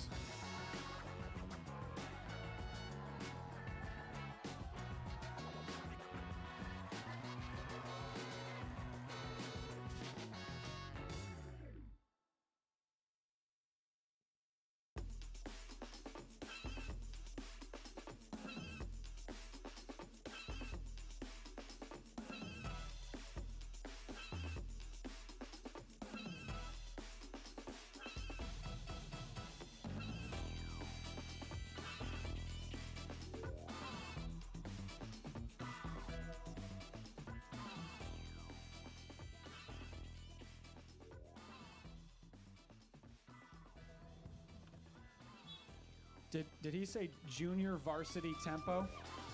Did he say junior varsity tempo?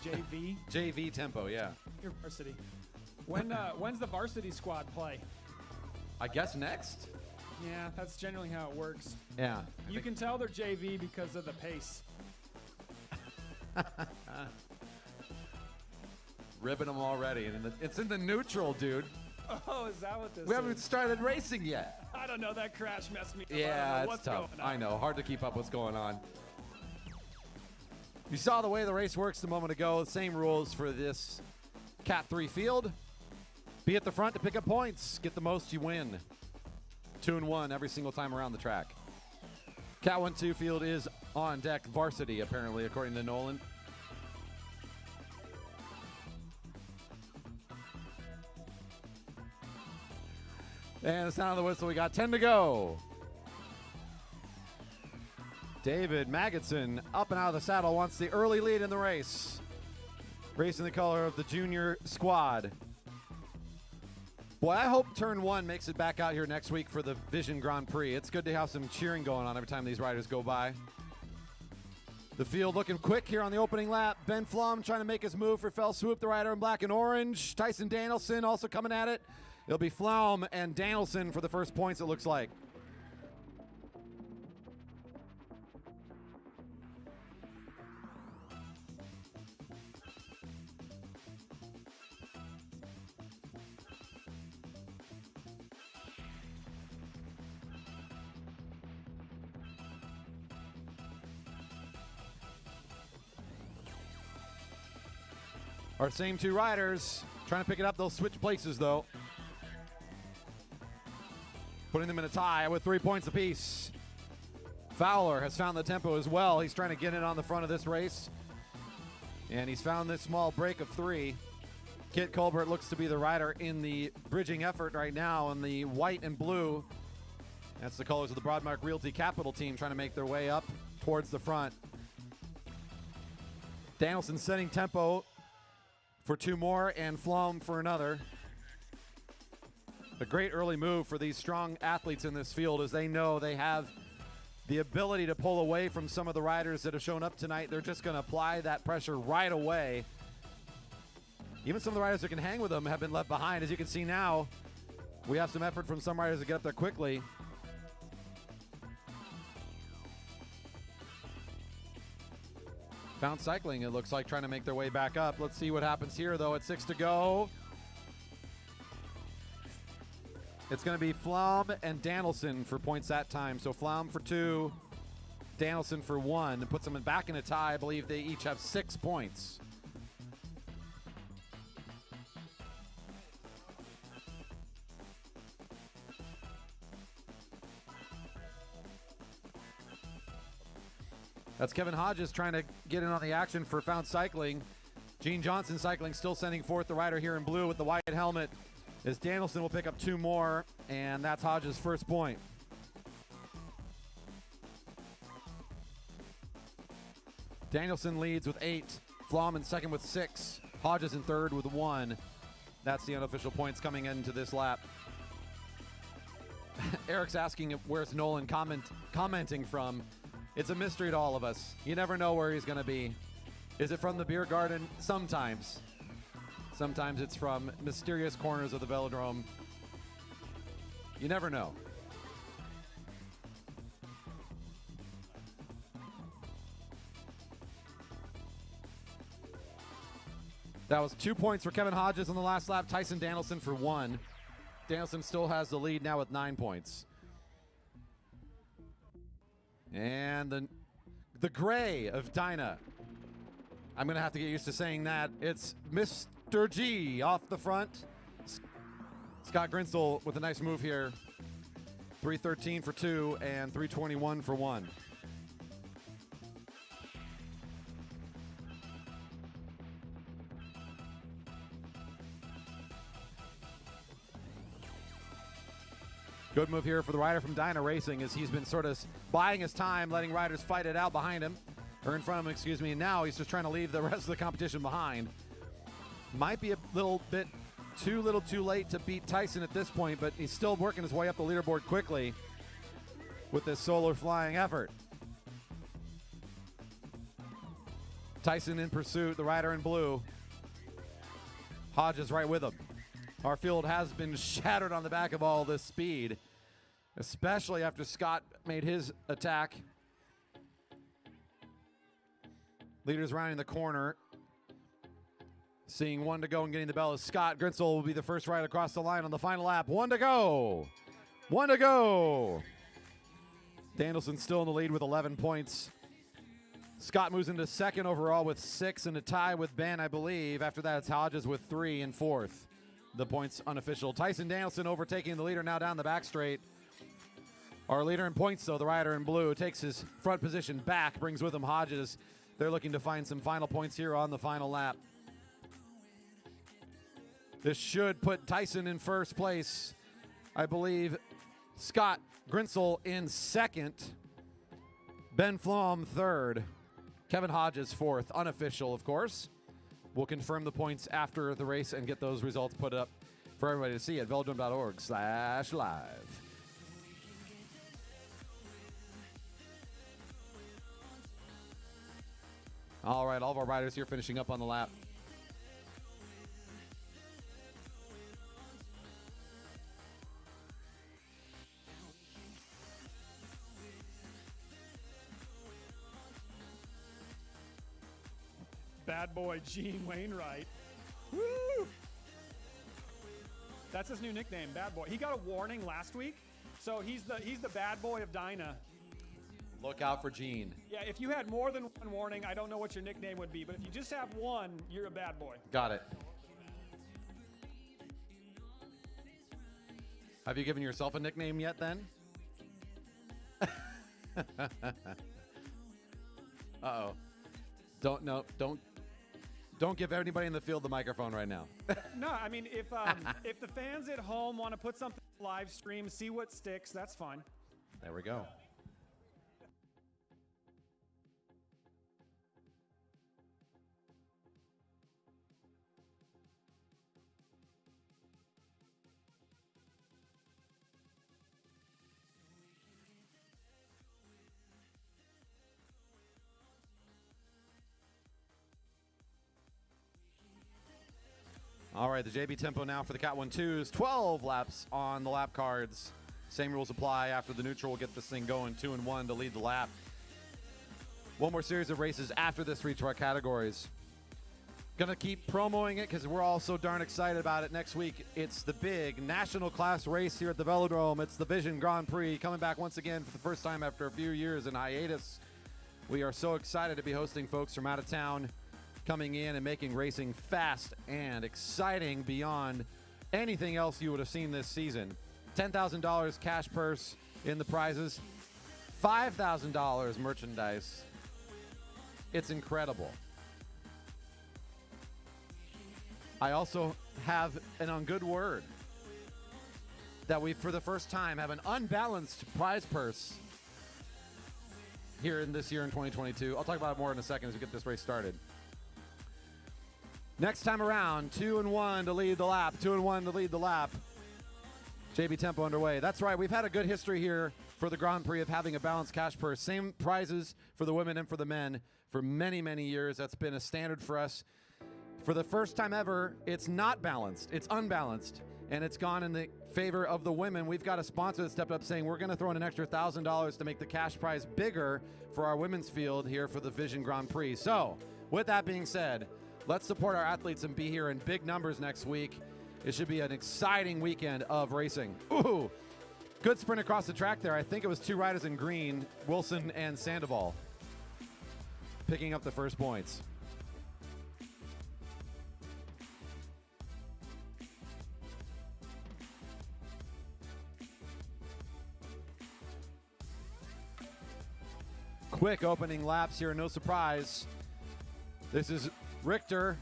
JV? JV Tempo, yeah. Junior varsity. When's the varsity squad play? I guess next? Yeah, that's generally how it works. Yeah. You can tell they're JV because of the pace. Ribbing them already. And it's in the neutral, dude. Oh, is that what this We haven't is? started racing yet. I don't know. That crash messed me up. I don't Yeah, know it's what's tough. going on. I know. Hard to keep up what's going on. You saw the way the race works a moment ago. Same rules for this Cat 3 field. Be at the front to pick up points. Get the most, you win. 2-1 every single time around the track. Cat 1-2 field is on deck. Varsity, apparently, according to Nolan. And the sound of the whistle, we got 10 to go. David Magidson up and out of the saddle wants the early lead in the race. Racing the color of the junior squad. Boy, I hope turn 1 makes it back out here next week for the Vision Grand Prix. It's good to have some cheering going on every time these riders go by. The field looking quick here on the opening lap. Ben Flom trying to make his move for Fell Swoop, the rider in black and orange. Tyson Danielson also coming at it. It'll be Flom and Danielson for the first points, it looks like. Our same two riders trying to pick it up. They'll switch places, though. Putting them in a tie with 3 points apiece. Fowler has found the tempo as well. He's trying to get in on the front of this race. And he's found this small break of 3. Kit Colbert looks to be the rider in the bridging effort right now in the white and blue. That's the colors of the Broadmark Realty Capital team trying to make their way up towards the front. Danielson setting tempo for 2 more and Flom for another. A great early move for these strong athletes in this field as they know they have the ability to pull away from some of the riders that have shown up tonight. They're just going to apply that pressure right away. Even some of the riders that can hang with them have been left behind. As you can see now, we have some effort from some riders to get up there quickly. Found Cycling, it looks like, trying to make their way back up. Let's see what happens here, though, at 6 to go. It's going to be Flom and Danielson for points that time. So Flom for 2, Danielson for 1. It puts them back in a tie. I believe they each have 6 points. That's Kevin Hodges trying to get in on the action for Found Cycling. Gene Johnson Cycling still sending forth the rider here in blue with the white helmet, as Danielson will pick up 2 more, and that's Hodges' first point. Danielson leads with 8, Flom in second with 6, Hodges in third with 1. That's the unofficial points coming into this lap. Eric's asking where's Nolan commenting from. It's a mystery to all of us. You never know where he's going to be. Is it from the beer garden? Sometimes. Sometimes it's from mysterious corners of the Velodrome. You never know. That was 2 points for Kevin Hodges on the last lap. Tyson Danielson for 1. Danielson still has the lead now with 9 points. And the gray of Dinah. I'm going to have to get used to saying that. It's Mr. G off the front. Scott Grinsel with a nice move here. 313 for 2 and 321 for 1. Good move here for the rider from Dyna Racing as he's been sort of buying his time, letting riders fight it out behind him, or in front of him, excuse me, and now he's just trying to leave the rest of the competition behind. Might be a little bit too late to beat Tyson at this point, but he's still working his way up the leaderboard quickly with this solar flying effort. Tyson in pursuit, the rider in blue. Hodges right with him. Our field has been shattered on the back of all this speed, especially after Scott made his attack. Leaders rounding the corner. Seeing 1 to go and getting the bell is Scott Grinsel will be the first rider across the line on the final lap. 1 to go. 1 to go. Danielson still in the lead with 11 points. Scott moves into second overall with 6 and a tie with Ben, I believe. After that, it's Hodges with 3 in fourth. The points unofficial. Tyson Danielson overtaking the leader now down the back straight. Our leader in points, though, the rider in blue, takes his front position back, brings with him Hodges. They're looking to find some final points here on the final lap. This should put Tyson in first place. I believe Scott Grinsel in second. Ben Flom third. Kevin Hodges fourth. Unofficial, of course. We'll confirm the points after the race and get those results put up for everybody to see at velodrome.org/live. All right, all of our riders here finishing up on the lap. Bad boy Gene Wainwright. Woo! That's his new nickname, Bad Boy. He got a warning last week, so he's the bad boy of Dyna. Look out for Gene. Yeah, if you had more than one warning, I don't know what your nickname would be, but if you just have one, you're a bad boy. Got it. Have you given yourself a nickname yet then? Uh-oh. Don't give anybody in the field the microphone right now. No, I mean, if the fans at home want to put something live stream, see what sticks, that's fine. There we go. All right, the JB tempo now for the Cat 1-2s. 12 laps on the lap cards. Same rules apply after the neutral. We'll get this thing going 2-1 to lead the lap. One more series of races after this for each of our categories. Gonna keep promoting it because we're all so darn excited about it. Next week, it's the big national class race here at the Velodrome. It's the Vision Grand Prix coming back once again for the first time after a few years in hiatus. We are so excited to be hosting folks from out of town, coming in and making racing fast and exciting beyond anything else you would have seen this season. $10,000 cash purse in the prizes, $5,000 merchandise. It's incredible. I also have an on good word that we, for the first time, have an unbalanced prize purse here in this year in 2022. I'll talk about it more in a second as we get this race started. Next time around, 2-1 to lead the lap, 2-1 to lead the lap. JB tempo underway. That's right, we've had a good history here for the Grand Prix of having a balanced cash purse. Same prizes for the women and for the men for many, many years. That's been a standard for us. For the first time ever, it's not balanced. It's unbalanced, and it's gone in the favor of the women. We've got a sponsor that stepped up saying we're going to throw in an extra $1,000 to make the cash prize bigger for our women's field here for the Vision Grand Prix. So, with that being said, let's support our athletes and be here in big numbers next week. It should be an exciting weekend of racing. Ooh, good sprint across the track there. I think it was 2 riders in green, Wilson and Sandoval, picking up the first points. Quick opening laps here, no surprise. This is Richter,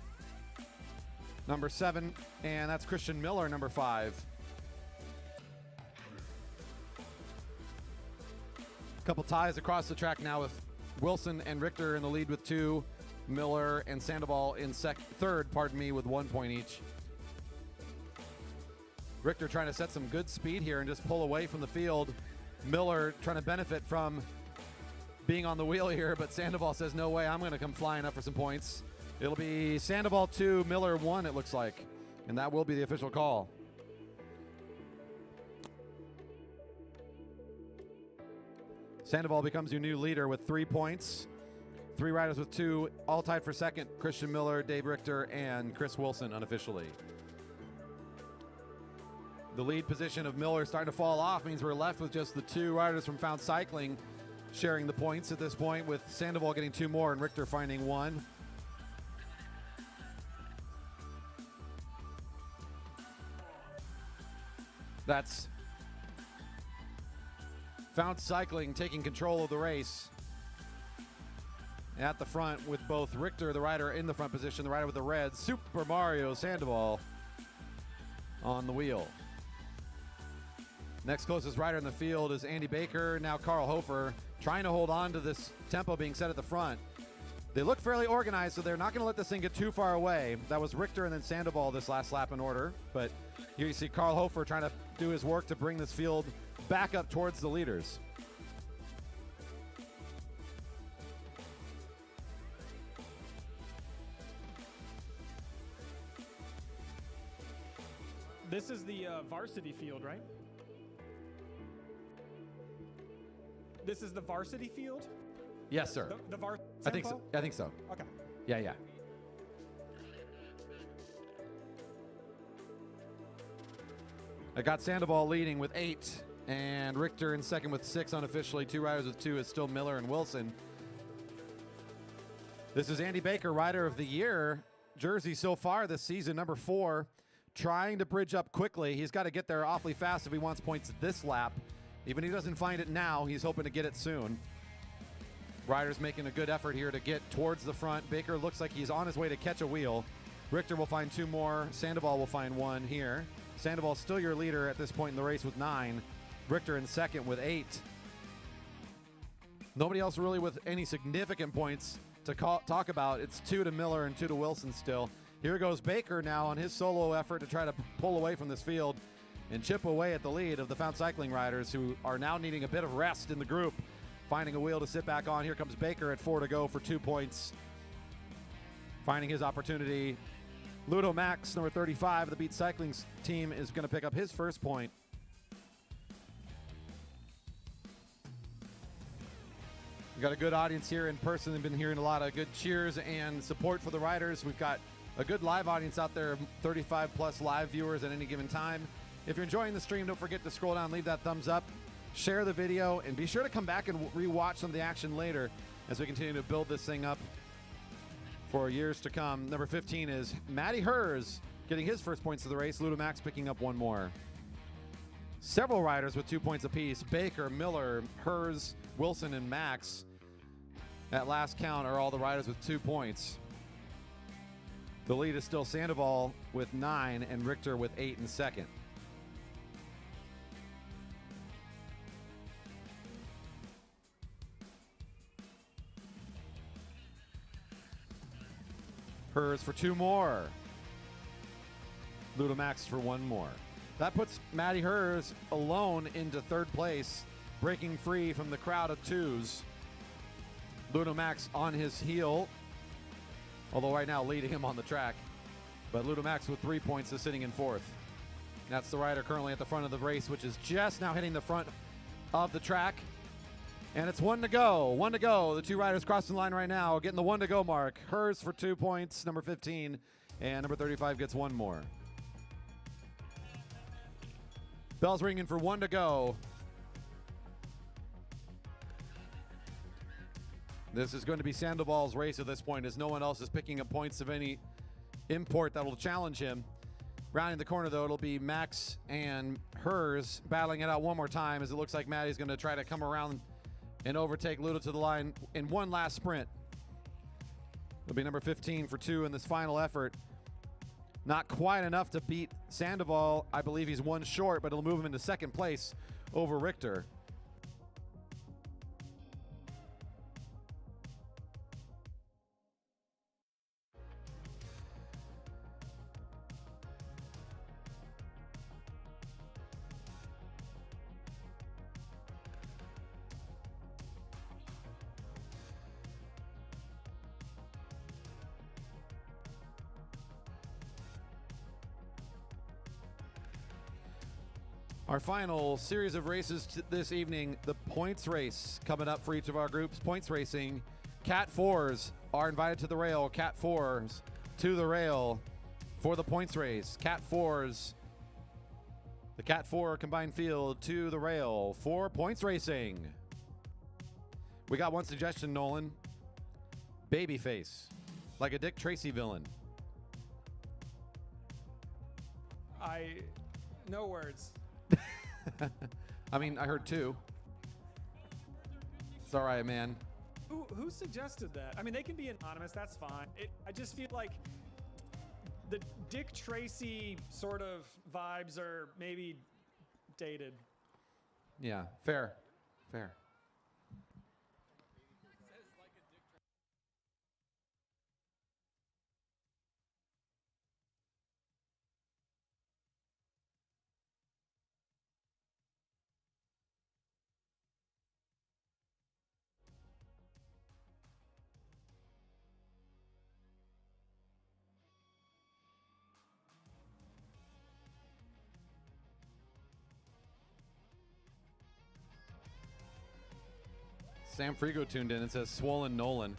number 7, and that's Christian Miller, number 5. Couple ties across the track now with Wilson and Richter in the lead with 2, Miller and Sandoval in third, with 1 point each. Richter trying to set some good speed here and just pull away from the field. Miller trying to benefit from being on the wheel here, but Sandoval says, no way, I'm going to come flying up for some points. It'll be Sandoval 2, Miller 1, it looks like, and that will be the official call. Sandoval becomes your new leader with 3 points. 3 riders with 2, all tied for second, Christian Miller, Dave Richter, and Chris Wilson unofficially. The lead position of Miller starting to fall off means we're left with just the 2 riders from Found Cycling sharing the points at this point, with Sandoval getting 2 more and Richter finding 1. That's Found Cycling taking control of the race. At the front with both Richter, the rider in the front position, the rider with the red, Super Mario Sandoval on the wheel. Next closest rider in the field is Andy Baker, now Carl Hofer, trying to hold on to this tempo being set at the front. They look fairly organized, so they're not going to let this thing get too far away. That was Richter and then Sandoval this last lap in order, but here you see Carl Hofer trying to do his work to bring this field back up towards the leaders. This is the varsity field, right? This is the varsity field? Yes, sir. The I think so. I think so. Okay. Yeah. I got Sandoval leading with 8, and Richter in second with 6 unofficially. 2 riders with 2 is still Miller and Wilson. This is Andy Baker, Rider of the Year jersey so far this season, number 4, trying to bridge up quickly. He's got to get there awfully fast if he wants points this lap. Even if he doesn't find it now, he's hoping to get it soon. Riders making a good effort here to get towards the front. Baker looks like he's on his way to catch a wheel. Richter will find 2 more. Sandoval will find 1 here. Sandoval still your leader at this point in the race with 9. Richter in second with 8. Nobody else really with any significant points to talk about. It's 2 to Miller and 2 to Wilson still. Here goes Baker now on his solo effort to try to pull away from this field and chip away at the lead of the Found Cycling riders, who are now needing a bit of rest in the group, finding a wheel to sit back on. Here comes Baker at 4 to go for 2 points, finding his opportunity. Ludo Max, number 35, the Beat Cycling team, is going to pick up his first point. We've got a good audience here in person. They've been hearing a lot of good cheers and support for the riders. We've got a good live audience out there, 35 plus live viewers at any given time. If you're enjoying the stream, don't forget to scroll down, leave that thumbs up, share the video, and be sure to come back and rewatch some of the action later as we continue to build this thing up for years to come. Number 15 is Matty Hers getting his first points of the race. Ludo Max picking up 1 more. Several riders with 2 points apiece. Baker, Miller, Hers, Wilson, and Max. At last count are all the riders with 2 points. The lead is still Sandoval with 9 and Richter with 8 in second. Hers for 2 more. Ludo Max for 1 more. That puts Matty Hers alone into 3rd place, breaking free from the crowd of 2s. Ludo Max on his heel, although right now leading him on the track. But Ludo Max with 3 points is sitting in 4th. That's the rider currently at the front of the race, which is just now hitting the front of the track. And it's 1 to go. 1 to go. The 2 riders crossing the line right now, getting the 1 to go mark. Hers for 2 points, number 15, and number 35 gets 1 more. Bell's ringing for 1 to go. This is going to be Sandoval's race at this point, as no one else is picking up points of any import that will challenge him. Rounding the corner, though, it'll be Max and Hers battling it out one more time, as it looks like Maddie's going to try to come around and overtake Ludo to the line in one last sprint. It'll be number 15 for 2 in this final effort. Not quite enough to beat Sandoval. I believe he's 1 short, but it'll move him into second place over Richter. Our final series of races this evening, the points race coming up for each of our groups. Points racing. Cat 4s are invited to the rail. Cat 4s to the rail for the points race. Cat 4s, the Cat 4 combined field to the rail for points racing. We got one suggestion, Nolan. Babyface, like a Dick Tracy villain. No words. I mean, I heard 2. It's all right, man. Who suggested that? I mean, they can be anonymous. That's fine. I just feel like the Dick Tracy sort of vibes are maybe dated. Yeah, fair. Fair. Sam Frigo tuned in and says Swollen Nolan.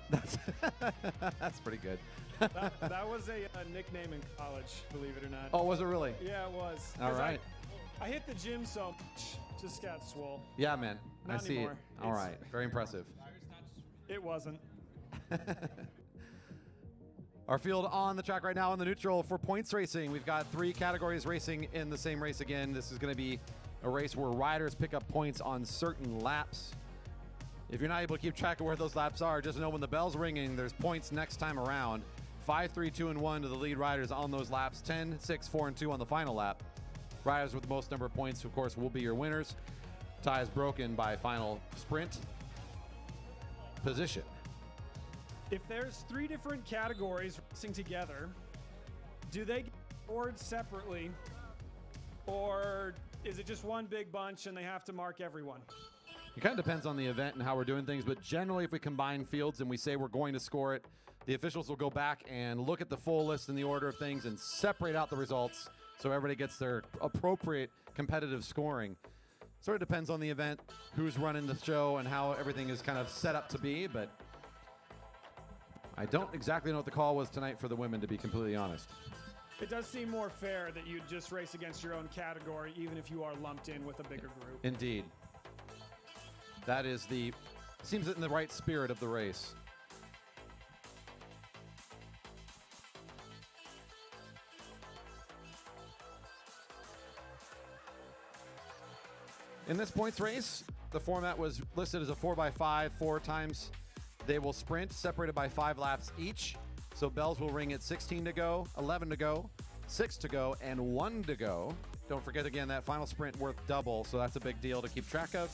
That's pretty good. That was a nickname in college, believe it or not. Oh, was it really? Yeah, it was. All right. I hit the gym so much, just got swole. Yeah, man. Not I see anymore. it. All right. Very impressive. It wasn't. Our field on the track right now in the neutral for points racing. We've got 3 categories racing in the same race again. This is going to be a race where riders pick up points on certain laps. If you're not able to keep track of where those laps are, just know when the bell's ringing, there's points next time around. 5, 3, 2, and 1 to the lead riders on those laps. 10, 6, 4, and 2 on the final lap. Riders with the most number of points, of course, will be your winners. Tie is broken by final sprint position. If there's 3 different categories racing together, do they get scored separately, or is it just one big bunch and they have to mark everyone? It kind of depends on the event and how we're doing things, but generally if we combine fields and we say we're going to score it, the officials will go back and look at the full list and the order of things and separate out the results so everybody gets their appropriate competitive scoring. Sort of depends on the event, who's running the show, and how everything is kind of set up to be, but I don't exactly know what the call was tonight for the women, to be completely honest. It does seem more fair that you just race against your own category, even if you are lumped in with a bigger group. Indeed. That is seems in the right spirit of the race. In this points race, the format was listed as a 4x5, 4 times. They will sprint, separated by 5 laps each. So bells will ring at 16 to go, 11 to go, 6 to go, and 1 to go. Don't forget, again, that final sprint worth double, so that's a big deal to keep track of.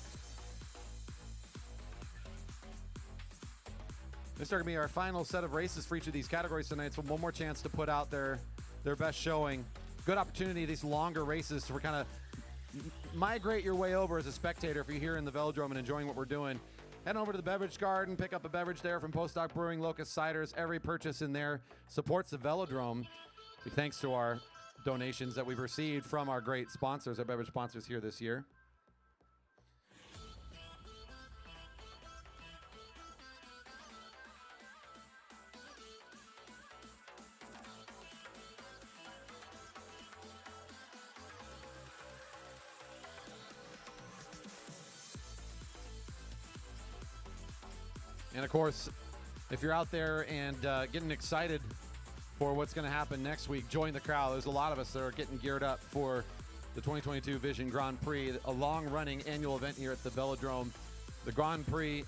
This is going to be our final set of races for each of these categories tonight, so one more chance to put out their best showing. Good opportunity, these longer races, to kind of migrate your way over as a spectator if you're here in the Velodrome and enjoying what we're doing. Head over to the beverage garden, pick up a beverage there from Postdoc Brewing, Locust Ciders. Every purchase in there supports the Velodrome, thanks to our donations that we've received from our great sponsors, our beverage sponsors here this year. And, of course, if you're out there and getting excited for what's going to happen next week, join the crowd. There's a lot of us that are getting geared up for the 2022 Vision Grand Prix, a long-running annual event here at the Velodrome. The Grand Prix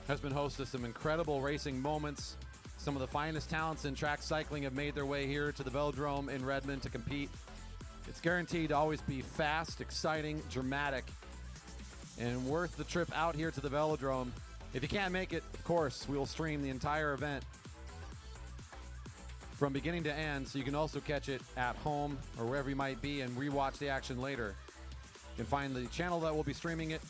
has been host to some incredible racing moments. Some of the finest talents in track cycling have made their way here to the Velodrome in Redmond to compete. It's guaranteed to always be fast, exciting, dramatic, and worth the trip out here to the Velodrome. If you can't make it, of course, we will stream the entire event from beginning to end, so you can also catch it at home or wherever you might be and rewatch the action later. You can find the channel that will be streaming it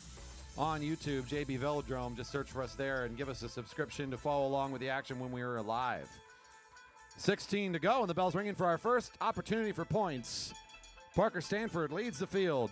on YouTube, JB Velodrome. Just search for us there and give us a subscription to follow along with the action when we are live. 16 to go, and the bell's ringing for our first opportunity for points. Parker Stanford leads the field.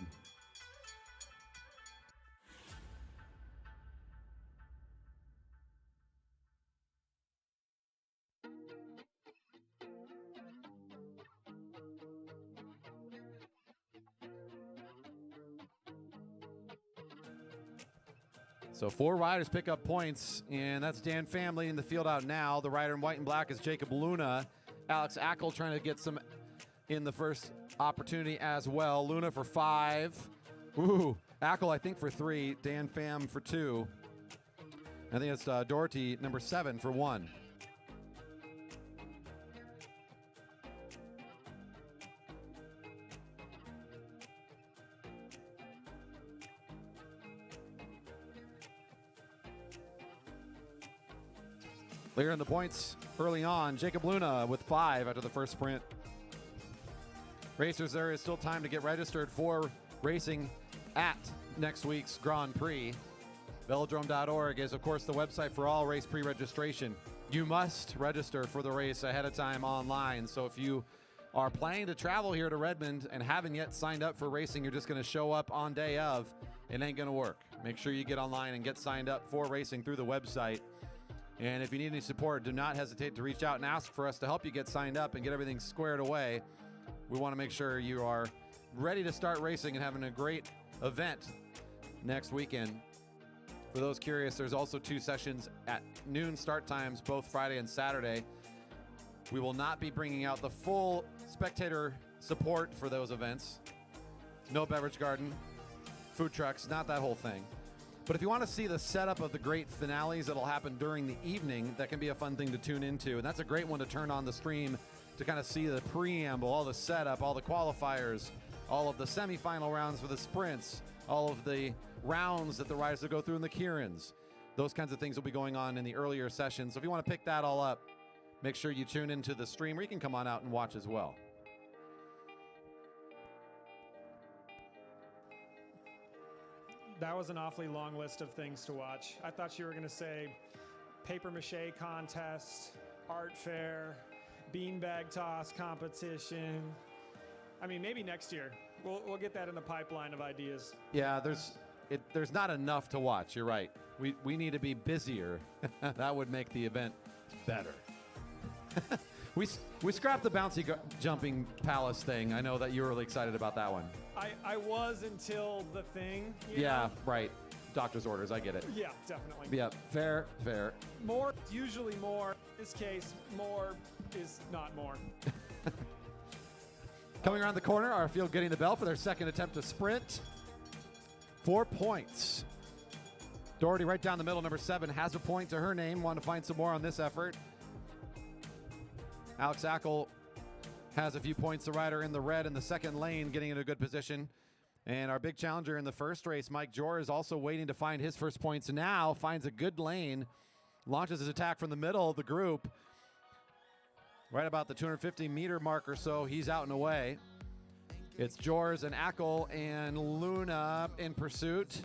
So 4 riders pick up points, and that's Dan Pham leading the field out now. The rider in white and black is Jacob Luna. Alex Ackel trying to get some in the first opportunity as well. Luna for 5. Ooh, Ackel I think for 3. Dan Pham for 2. I think it's Doherty number 7 for 1. Clear in the points early on. Jacob Luna with 5 after the first sprint. Racers, there is still time to get registered for racing at next week's Grand Prix. Velodrome.org is, of course, the website for all race pre-registration. You must register for the race ahead of time online. So if you are planning to travel here to Redmond and haven't yet signed up for racing, you're just going to show up on day of, it ain't going to work. Make sure you get online and get signed up for racing through the website. And if you need any support, do not hesitate to reach out and ask for us to help you get signed up and get everything squared away. We want to make sure you are ready to start racing and having a great event next weekend. For those curious, there's also 2 sessions at noon start times, both Friday and Saturday. We will not be bringing out the full spectator support for those events. No beverage garden, food trucks, not that whole thing. But if you want to see the setup of the great finales that'll happen during the evening, that can be a fun thing to tune into. And that's a great one to turn on the stream to kind of see the preamble, all the setup, all the qualifiers, all of the semifinal rounds for the sprints, all of the rounds that the riders will go through in the Kierans. Those kinds of things will be going on in the earlier sessions. So if you want to pick that all up, make sure you tune into the stream, or you can come on out and watch as well. That was an awfully long list of things to watch. I thought you were going to say paper mache contest, art fair, beanbag toss competition. I mean, maybe next year. We'll get that in the pipeline of ideas. Yeah, there's not enough to watch. You're right. We need to be busier. That would make the event better. We scrapped the bouncy jumping palace thing. I know that you were really excited about that one. I was until the thing. Yeah, know? right. Doctor's orders. I get it. Yeah, definitely. Yeah, fair. More is usually more. In this case, more is not more. Coming around the corner, our field getting the bell for their second attempt to sprint. 4 points. Doherty right down the middle, number 7, has a point to her name. Want to find some more on this effort. Alex Ackel has a few points. The rider in the red in the second lane getting in a good position. And our big challenger in the first race, Mike Jor, is also waiting to find his first points. Now finds a good lane, launches his attack from the middle of the group. Right about the 250-meter mark or so, he's out and away. It's Jors and Ackel and Luna in pursuit.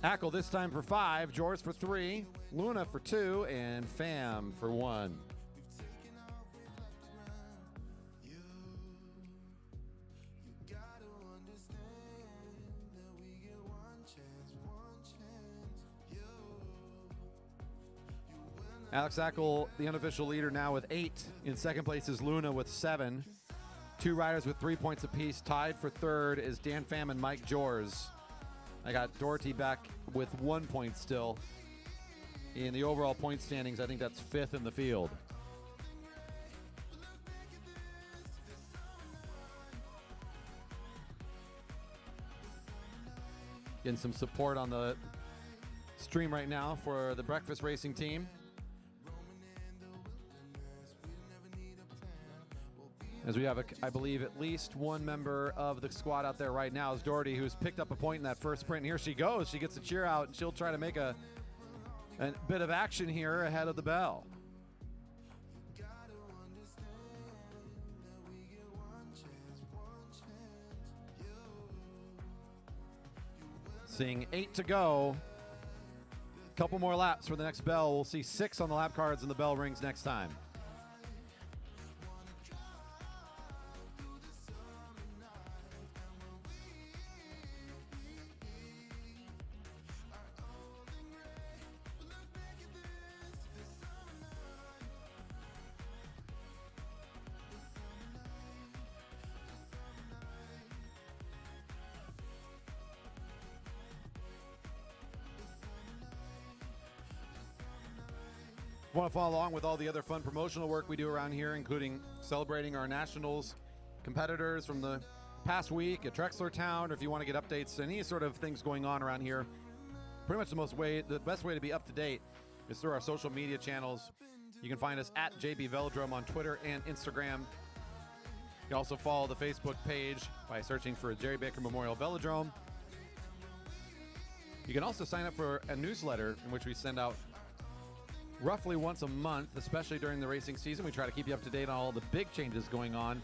Ackel this time for 5, Jors for 3, Luna for 2, and Pham for 1. Alex Ackel, the unofficial leader, now with 8. In second place is Luna with 7. 2 riders with 3 points apiece. Tied for third is Dan Pham and Mike Jors. I got Doherty back with 1 point still. in the overall point standings. I think that's 5th in the field. Getting some support on the stream right now for the breakfast racing team. As we have, I believe, at least one member of the squad out there right now is Doherty, who's picked up a point in that first sprint. And here she goes. She gets a cheer out, and she'll try to make a bit of action here ahead of the bell. Seeing 8 to go. Couple more laps for the next bell. We'll see 6 on the lap cards, and the bell rings next time. Want to follow along with all the other fun promotional work we do around here, including celebrating our nationals competitors from the past week at Drexler Town, or if you want to get updates, any sort of things going on around here, pretty much the best way to be up to date is through our social media channels. You can find us at JB Velodrome on Twitter and Instagram. You can also follow the Facebook page by searching for Jerry Baker Memorial Velodrome. You can also sign up for a newsletter in which we send out roughly once a month, especially during the racing season. We try to keep you up to date on all the big changes going on.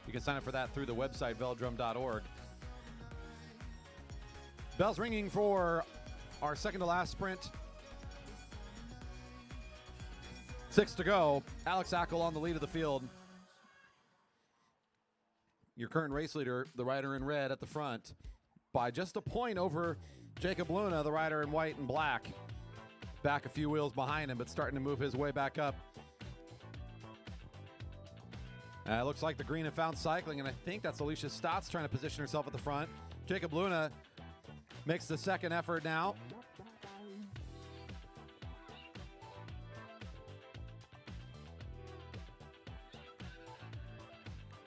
You can sign up for that through the website, velodrome.org. Bell's ringing for our second to last sprint. 6 to go. Alex Ackel on the lead of the field. Your current race leader, the rider in red at the front, by just a point over Jacob Luna, the rider in white and black. Back a few wheels behind him, but starting to move his way back up. Looks like the Green and Found Cycling, and I think that's Alicia Stotts trying to position herself at the front. Jacob Luna makes the second effort now.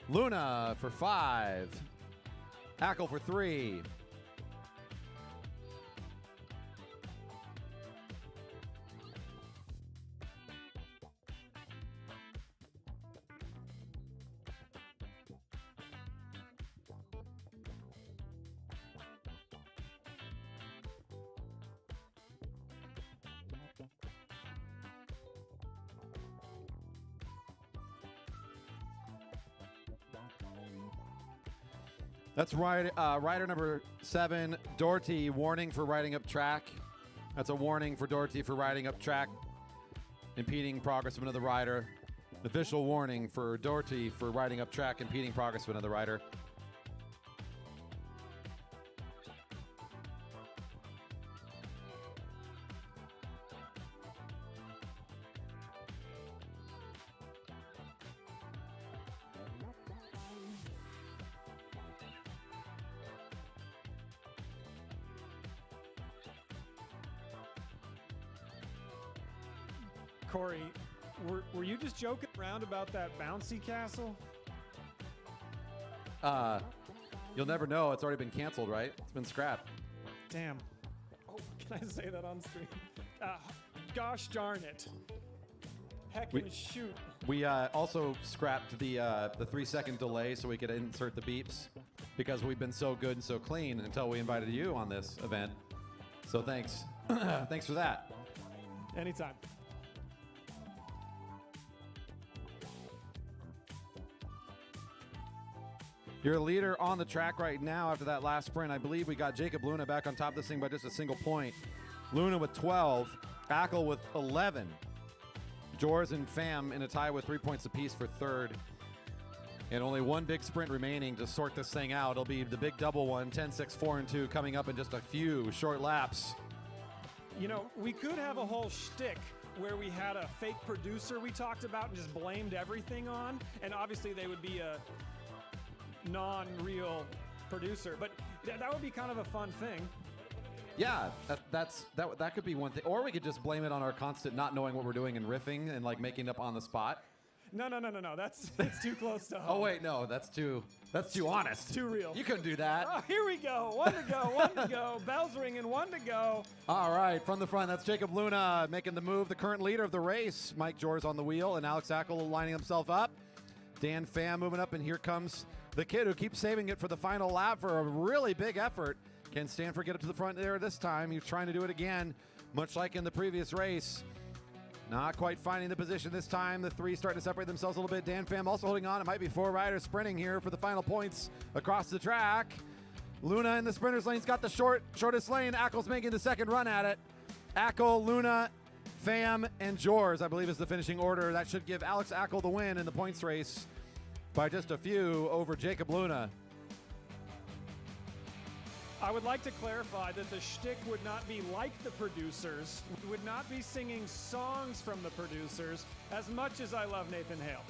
Luna for 5. Ackel for 3. That's rider number 7, Doherty, warning for riding up track. That's a warning for Doherty for riding up track, impeding progress of another rider. Official warning for Doherty for riding up track, impeding progress of another rider. Corey, were you just joking around about that bouncy castle? You'll never know. It's already been canceled, right? It's been scrapped. Damn. Oh, can I say that on stream? Gosh darn it. Heckin' shoot. We also scrapped the 3-second delay so we could insert the beeps because we've been so good and so clean until we invited you on this event. So thanks. Thanks for that. Anytime. You're a leader on the track right now after that last sprint. I believe we got Jacob Luna back on top of this thing by just a single point. Luna with 12, Ackel with 11. Jors and Pham in a tie with 3 points apiece for third. And only one big sprint remaining to sort this thing out. It'll be the big double one, 10, 6, 4, and 2, coming up in just a few short laps. You know, we could have a whole shtick where we had a fake producer we talked about and just blamed everything on. And obviously they would be a non-real producer, but that would be kind of a fun thing. Yeah, that could be one thing. Or we could just blame it on our constant not knowing what we're doing and riffing and like making up on the spot. No. That's too close to home. Oh wait, no, that's too honest. Too real. You couldn't do that. Oh, here we go. One to go. Bells ringing, one to go. All right, from the front, that's Jacob Luna making the move, the current leader of the race. Mike Jors on the wheel, and Alex Ackel lining himself up. Dan Pham moving up, and here comes the kid who keeps saving it for the final lap for a really big effort. Can Stanford get up to the front there this time? He's trying to do it again, much like in the previous race. Not quite finding the position this time. The three starting to separate themselves a little bit. Dan Pham also holding on. It might be four riders sprinting here for the final points across the track. Luna in the sprinter's lane's got the shortest lane. Ackel's making the second run at it. Ackel, Luna, Pham, and Jors, I believe, is the finishing order. That should give Alex Ackel the win in the points race by just a few over Jacob Luna. I would like to clarify that the shtick would not be like the producers. We would not be singing songs from the producers as much as I love Nathan Hale.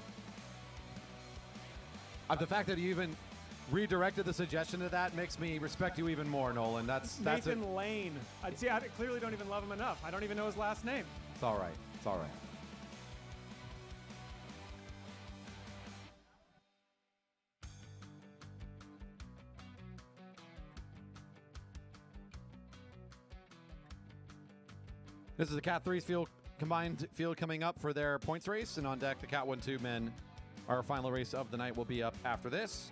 The fact that you even redirected the suggestion to that makes me respect you even more, Nolan. That's Nathan Lane. I clearly don't even love him enough. I don't even know his last name. It's all right. It's all right. This is the Cat 3's combined field coming up for their points race, and on deck, the Cat 1-2 men. Our final race of the night will be up after this.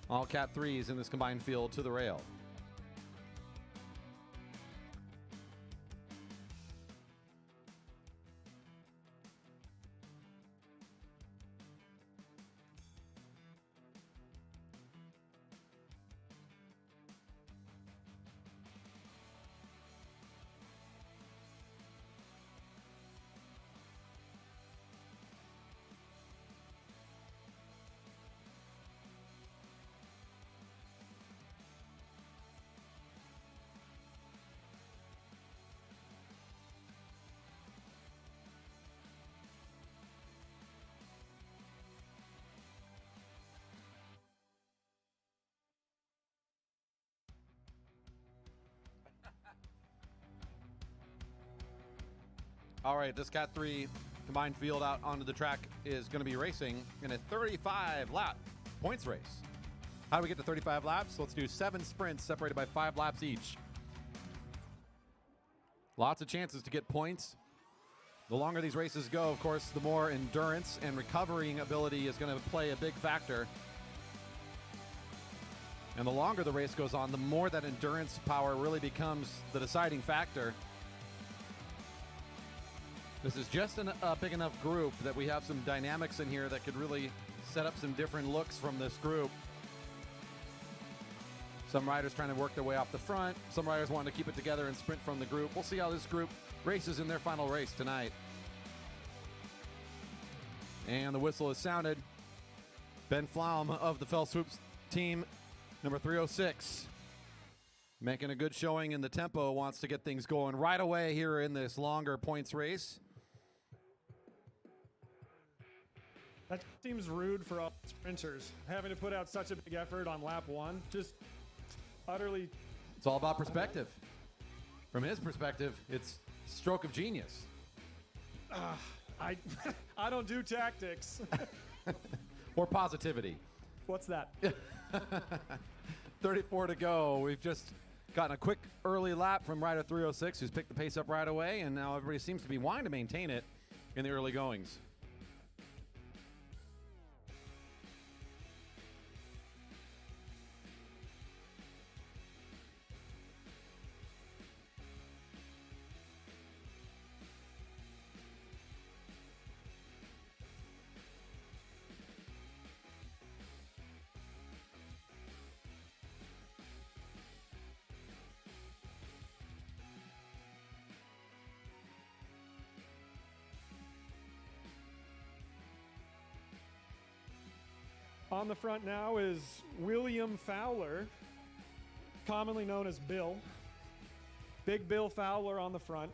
All Cat 3s in this combined field to the rail. All right, this Cat 3 combined field out onto the track is going to be racing in a 35-lap points race. How do we get to 35 laps? Let's do 7 sprints separated by 5 laps each. Lots of chances to get points. The longer these races go, of course, the more endurance and recovering ability is going to play a big factor. And the longer the race goes on, the more that endurance power really becomes the deciding factor. This is just a big enough group that we have some dynamics in here that could really set up some different looks from this group. Some riders trying to work their way off the front. Some riders wanting to keep it together and sprint from the group. We'll see how this group races in their final race tonight. And the whistle is sounded. Ben Flaum of the Fell Swoops team, number 306. Making a good showing in the tempo, wants to get things going right away here in this longer points race. That seems rude for all sprinters, having to put out such a big effort on lap 1. Just utterly. It's all about perspective. From his perspective, it's stroke of genius. I don't do tactics. Or positivity. What's that? 34 to go. We've just gotten a quick early lap from rider 306, who's picked the pace up right away, and now everybody seems to be wanting to maintain it in the early goings. On the front now is William Fowler, commonly known as Bill. Big Bill Fowler on the front.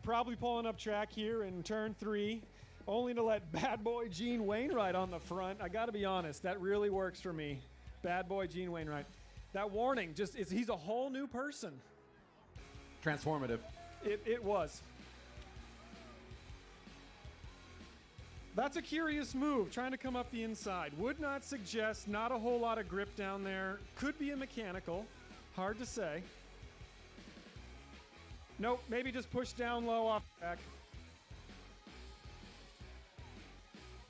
Probably pulling up track here in turn 3, only to let bad boy Gene Wainwright on the front. I got to be honest, that really works for me. Bad boy Gene Wainwright. That warning, he's a whole new person. Transformative. It was. That's a curious move, trying to come up the inside. Would not suggest not a whole lot of grip down there. Could be a mechanical. Hard to say. Nope, maybe just push down low off the back.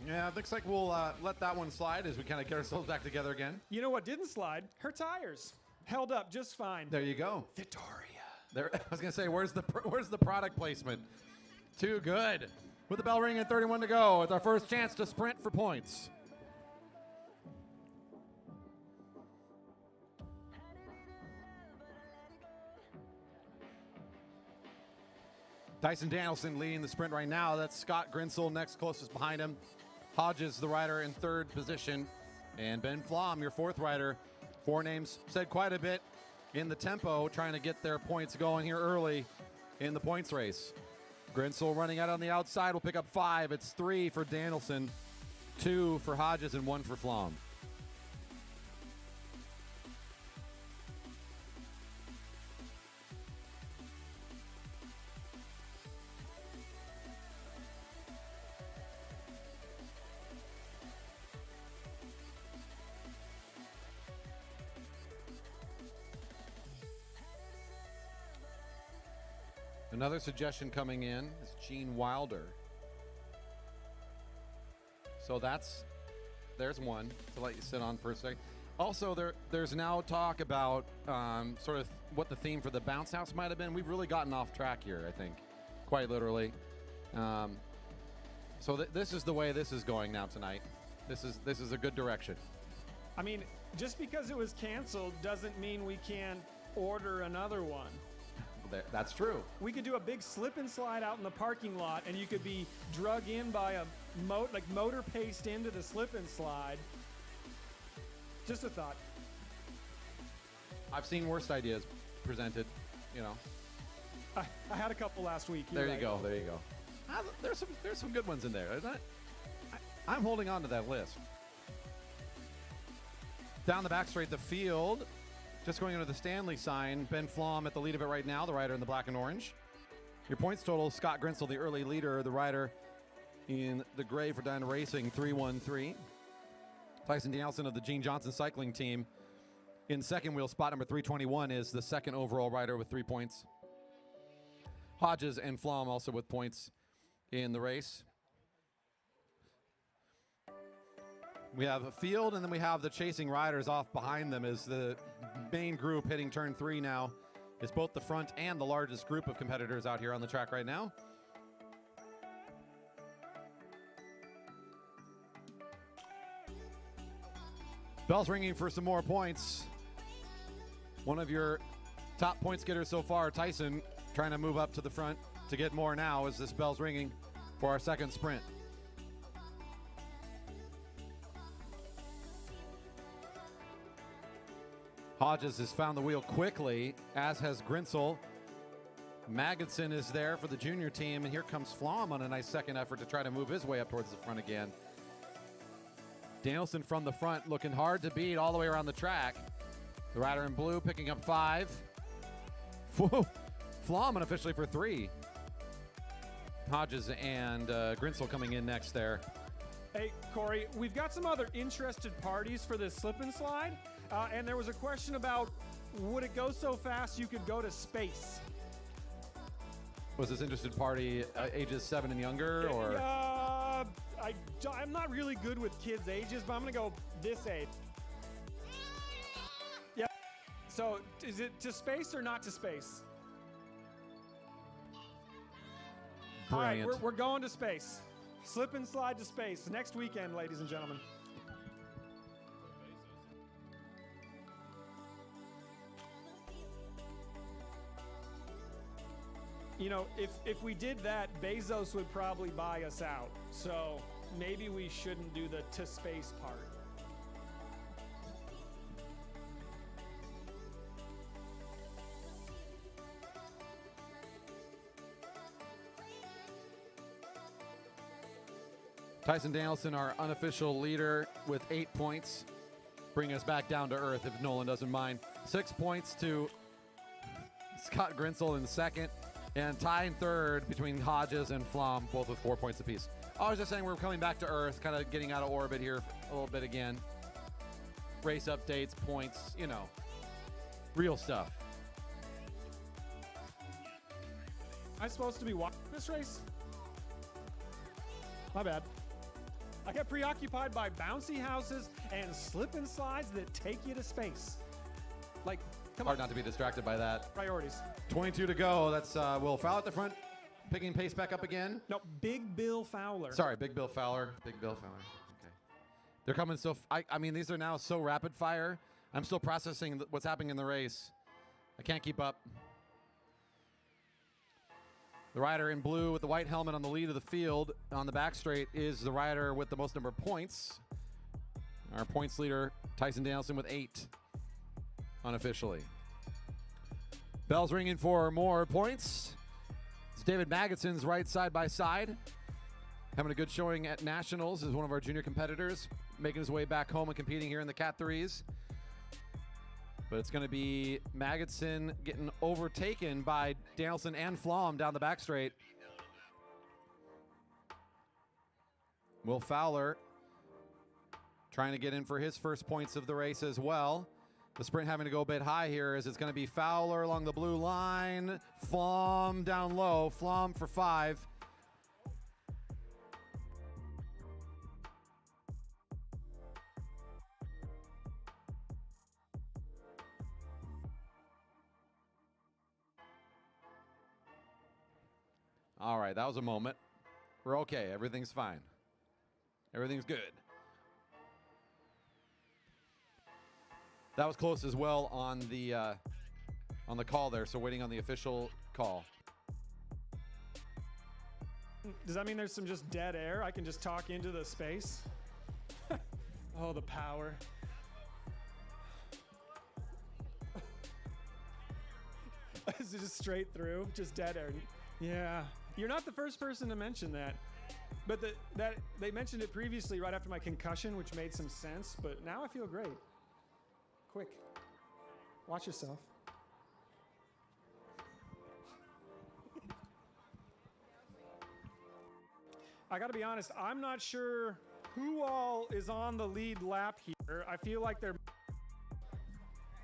Yeah, it looks like we'll let that one slide as we kind of get ourselves back together again. You know what didn't slide? Her tires. Held up just fine. There you go. Victoria. There, I was going to say, where's the product placement? Too good. With the bell ringing at 31 to go, it's our first chance to sprint for points. Tyson Danielson leading the sprint right now. That's Scott Grinsel next closest behind him. Hodges, the rider, in third position. And Ben Flom, your fourth rider. Four names said quite a bit in the tempo, trying to get their points going here early in the points race. Grinsel running out on the outside will pick up 5. It's 3 for Danielson, 2 for Hodges, and 1 for Flom. Another suggestion coming in is Gene Wilder. So there's one to let you sit on for a second. Also, there's now talk about sort of what the theme for the bounce house might have been. We've really gotten off track here, I think, quite literally. So this is the way this is going now tonight. This is a good direction. I mean, just because it was canceled doesn't mean we can't order another one. That's true. We could do a big slip and slide out in the parking lot, and you could be drug in by a motor paced into the slip and slide. Just a thought. I've seen worse ideas presented, you know. I had a couple last week. There you go. There you go. There's some good ones in there. I'm holding on to that list. Down the back straight, the field. Just going under the Stanley sign, Ben Flom at the lead of it right now, the rider in the black and orange. Your points total, Scott Grinsel, the early leader, the rider in the gray for Dyna Racing, 313. Tyson Danielson of the Gene Johnson cycling team in second wheel, spot number 321, is the second overall rider with 3 points. Hodges and Flom also with points in the race. We have a field, and then we have the chasing riders off behind them as the main group hitting turn 3 now. Is both the front and the largest group of competitors out here on the track right now. Bell's ringing for some more points. One of your top points getters so far, Tyson, trying to move up to the front to get more now as this bell's ringing for our second sprint. Hodges has found the wheel quickly, as has Grinsel. Magidson is there for the junior team, and here comes Flom on a nice second effort to try to move his way up towards the front again. Danielson from the front looking hard to beat all the way around the track. The rider in blue picking up 5. Whoa. Flom unofficially for 3. Hodges and Grinsel coming in next there. Hey, Corey, we've got some other interested parties for this slip and slide. And there was a question about, would it go so fast you could go to space? Was this interested party ages 7 and younger, or? I'm not really good with kids' ages, but I'm going to go this age. Yeah. So is it to space or not to space? Brilliant. All right, we're going to space. Slip and slide to space next weekend, ladies and gentlemen. You know, if we did that, Bezos would probably buy us out. So maybe we shouldn't do the to space part. Tyson Danielson, our unofficial leader, with 8 points. Bring us back down to earth if Nolan doesn't mind. 6 points to Scott Grinsel in second, and tying third between Hodges and Flom, both with 4 points apiece. I was just saying we're coming back to earth, kind of getting out of orbit here a little bit again. Race updates, points, you know, real stuff. Am I supposed to be watching this race? My bad. I get preoccupied by bouncy houses and slip and slides that take you to space. Like, come Hard on. not to be distracted by that. Priorities. 22 to go. That's Will Fowler at the front, picking pace back up again. No, Big Bill Fowler. Sorry, Big Bill Fowler. Big Bill Fowler. Okay. They're coming so. I mean, these are now so rapid fire. I'm still processing what's happening in the race. I can't keep up. The rider in blue with the white helmet on the lead of the field on the back straight is the rider with the most number of points. Our points leader, Tyson Danielson, with 8 unofficially. Bell's ringing for more points. It's David Maggotson's right side by side. Having a good showing at Nationals is one of our junior competitors, making his way back home and competing here in the Cat 3s. But it's going to be Maggotson getting overtaken by Danielson and Flom down the back straight. Will Fowler trying to get in for his first points of the race as well. The sprint having to go a bit high here as it's going to be Fowler along the blue line. Flom down low. Flom for 5. All right, that was a moment. We're okay. Everything's fine. Everything's good. That was close as well on the call there, so waiting on the official call. Does that mean there's some just dead air? I can just talk into the space? Oh, the power. Is it just straight through? Just dead air? Yeah. You're not the first person to mention that. But that they mentioned it previously right after my concussion, which made some sense, but now I feel great. Quick. Watch yourself. I gotta be honest, I'm not sure who all is on the lead lap here. I feel like there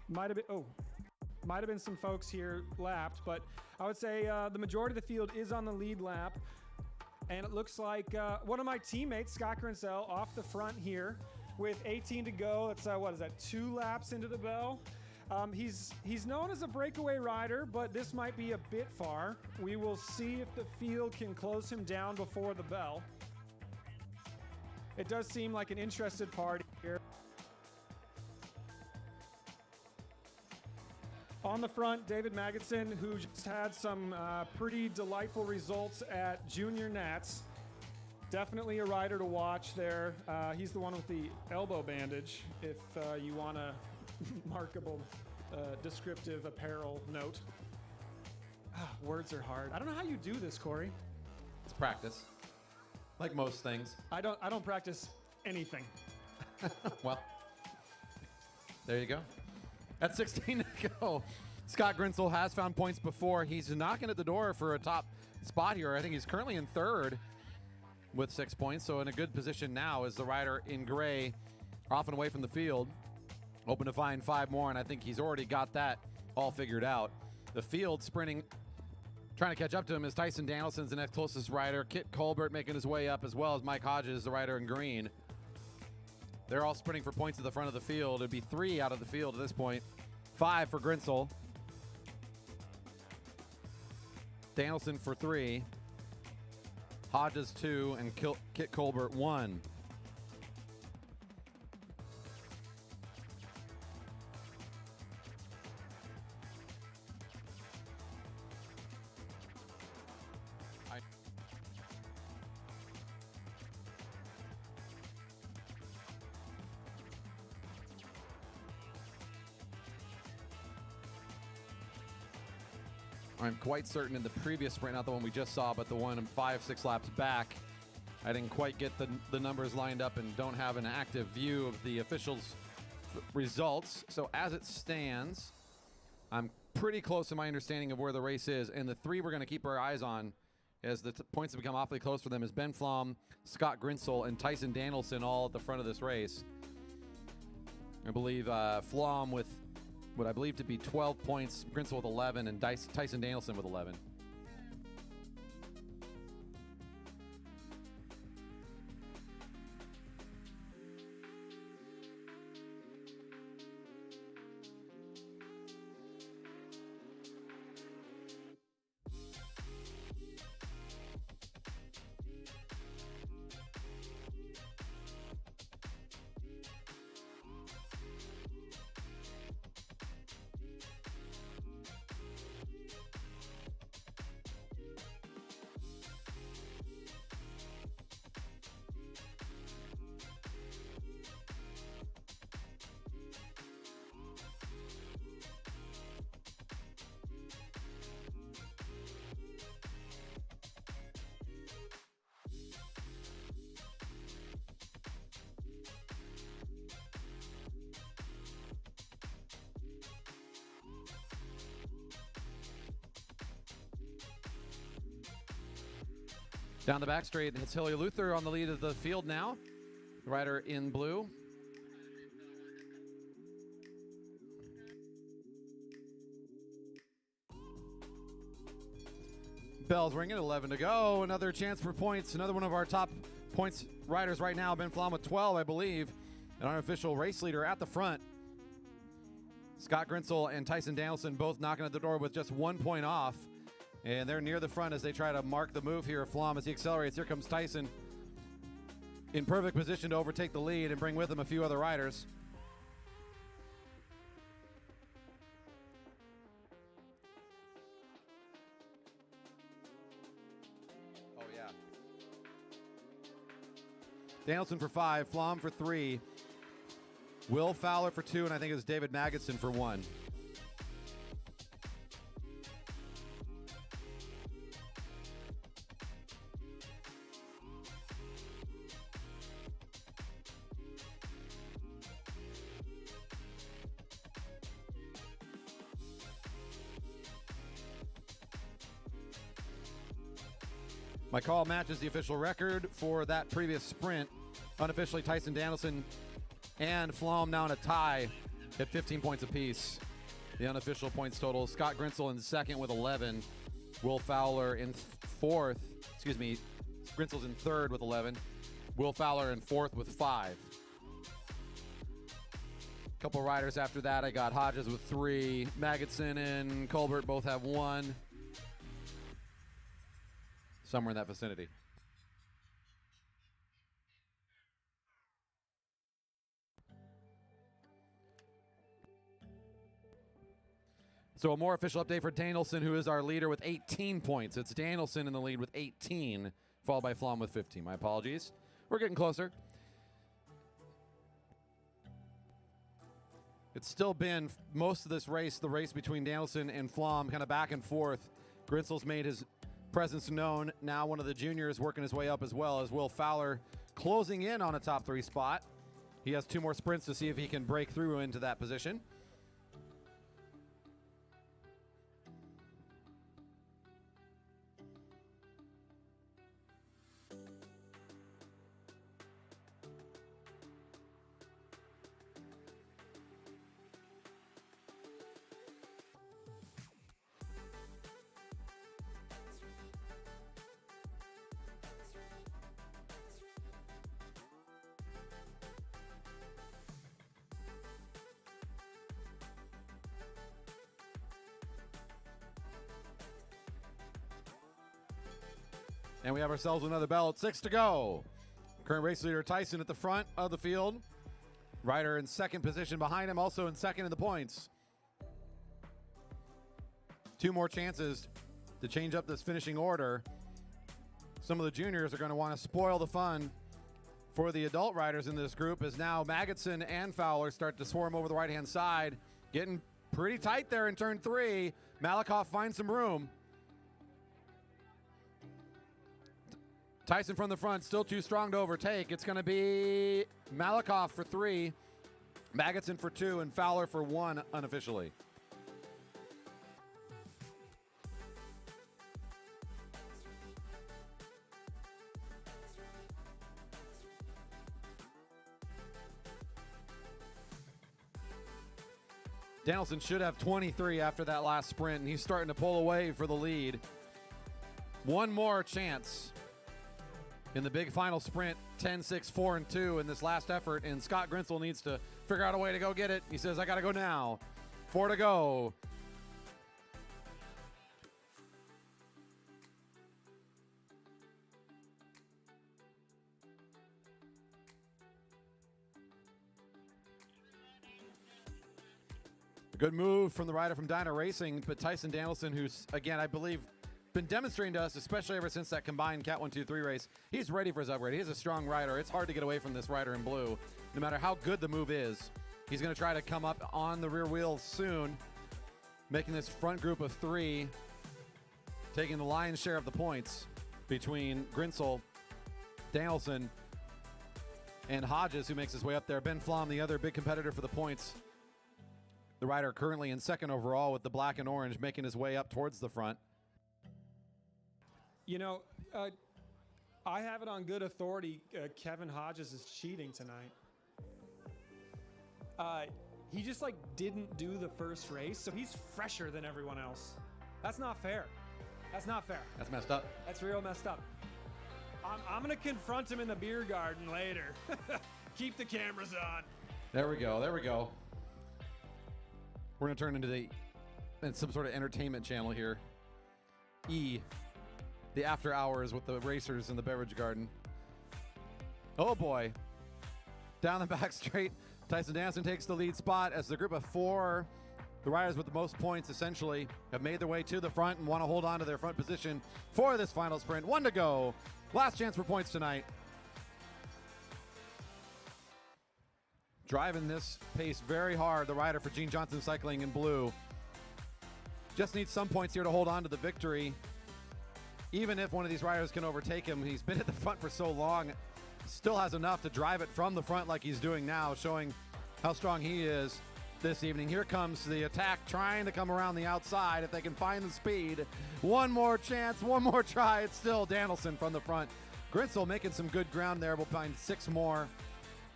might have been some folks here lapped, but I would say the majority of the field is on the lead lap. And it looks like one of my teammates, Scott Grinsel, off the front here with 18 to go. It's, what is that, 2 laps into the bell? He's known as a breakaway rider, but this might be a bit far. We will see if the field can close him down before the bell. It does seem like an interested party here. On the front, David Maggotson, who just had some pretty delightful results at Junior Nats. Definitely a rider to watch there. He's the one with the elbow bandage, if you want a markable descriptive apparel note. Words are hard. I don't know how you do this, Corey. It's practice, like most things. I don't practice anything. Well, there you go. At 16 to go, Scott Grinsel has found points before. He's knocking at the door for a top spot here. I think he's currently in third with 6 points, so in a good position now as the rider in gray off and away from the field, hoping to find 5 more, and I think he's already got that all figured out. The field sprinting, trying to catch up to him is Tyson Danielson's the next closest rider. Kit Colbert making his way up, as well as Mike Hodges, the rider in green. They're all sprinting for points at the front of the field. It'd be 3 out of the field at this point. 5 for Grinsel. Danielson for 3. Hodges 2 and Kit Colbert 1. I'm quite certain in the previous sprint, not the one we just saw, but the one 5-6 laps back, I didn't quite get the numbers lined up and don't have an active view of the officials' results. So as it stands, I'm pretty close to my understanding of where the race is. And the three we're going to keep our eyes on as the points have become awfully close for them is Ben Flom, Scott Grinsel, and Tyson Danielson all at the front of this race. I believe Flom with what I believe to be 12 points, Grinsel with 11, and Tyson Danielson with 11. Down the back straight, it's Hilly Luther on the lead of the field now. Rider in blue. Bell's ringing, 11 to go. Another chance for points. Another one of our top points riders right now, Ben Flom with 12, I believe. An unofficial race leader at the front. Scott Grinsel and Tyson Danielson both knocking at the door with just 1 point off. And they're near the front as they try to mark the move here of Flom as he accelerates. Here comes Tyson in perfect position to overtake the lead and bring with him a few other riders. Oh, yeah. Danielson for 5, Flom for 3, Will Fowler for 2, and I think it was David Magidson for 1. My call matches the official record for that previous sprint. Unofficially, Tyson Danielson and Flom now in a tie at 15 points apiece. The unofficial points total, Scott Grinsel in second with 11. Will Fowler in fourth. Excuse me, Grinsel's in third with 11. Will Fowler in fourth with 5. Couple riders after that, I got Hodges with 3. Magidson and Colbert both have 1. Somewhere in that vicinity. So a more official update for Danielson, who is our leader with 18 points. It's Danielson in the lead with 18, followed by Flom with 15. My apologies. We're getting closer. It's still been most of this race, the race between Danielson and Flom, kind of back and forth. Grinsel's made his presence known. Now one of the juniors working his way up as well as Will Fowler closing in on a top 3 spot. He has 2 more sprints to see if he can break through into that position. And we have ourselves another bell at 6 to go. Current race leader Tyson at the front of the field. Ryder in second position behind him, also in second in the points. 2 more chances to change up this finishing order. Some of the juniors are going to want to spoil the fun for the adult riders in this group as now Magidson and Fowler start to swarm over the right-hand side. Getting pretty tight there in turn 3. Malakoff finds some room. Tyson from the front, still too strong to overtake. It's going to be Malakoff for 3. Maggott's in for 2 and Fowler for 1 unofficially. Danielson should have 23 after that last sprint, and he's starting to pull away for the lead. One more chance in the big final sprint, 10-6, 4 and 2 in this last effort, and Scott Grinsel needs to figure out a way to go get it. He says, I got to go now. 4 to go. A good move from the rider from Dyna Racing, but Tyson Danielson, who's, again, I believe, been demonstrating to us, especially ever since that combined Cat 1-2-3 race, he's ready for his upgrade. He's a strong rider. It's hard to get away from this rider in blue. No matter how good the move is, he's going to try to come up on the rear wheel soon, making this front group of 3, taking the lion's share of the points between Grinsel, Danielson, and Hodges, who makes his way up there. Ben Flom, the other big competitor for the points. The rider currently in second overall with the black and orange, making his way up towards the front. You know, I have it on good authority Kevin Hodges is cheating tonight. He just like didn't do the first race, so he's fresher than everyone else. That's not fair. That's not fair. That's messed up. That's real messed up. I'm going to confront him in the beer garden later. Keep the cameras on. There we go. There we go. We're going to turn into some sort of entertainment channel here. The after hours with the racers in the beverage garden. Oh boy. Down the back straight, Tyson Danielson takes the lead spot as the group of 4, the riders with the most points essentially, have made their way to the front and want to hold on to their front position for this final sprint. 1 to go. Last chance for points tonight. Driving this pace very hard, the rider for Gene Johnson Cycling in blue. Just needs some points here to hold on to the victory. Even if one of these riders can overtake him, he's been at the front for so long, still has enough to drive it from the front like he's doing now, showing how strong he is this evening. Here comes the attack, trying to come around the outside if they can find the speed. One more chance, one more try. It's still Danielson from the front. Grinsel making some good ground there. We'll find 6 more.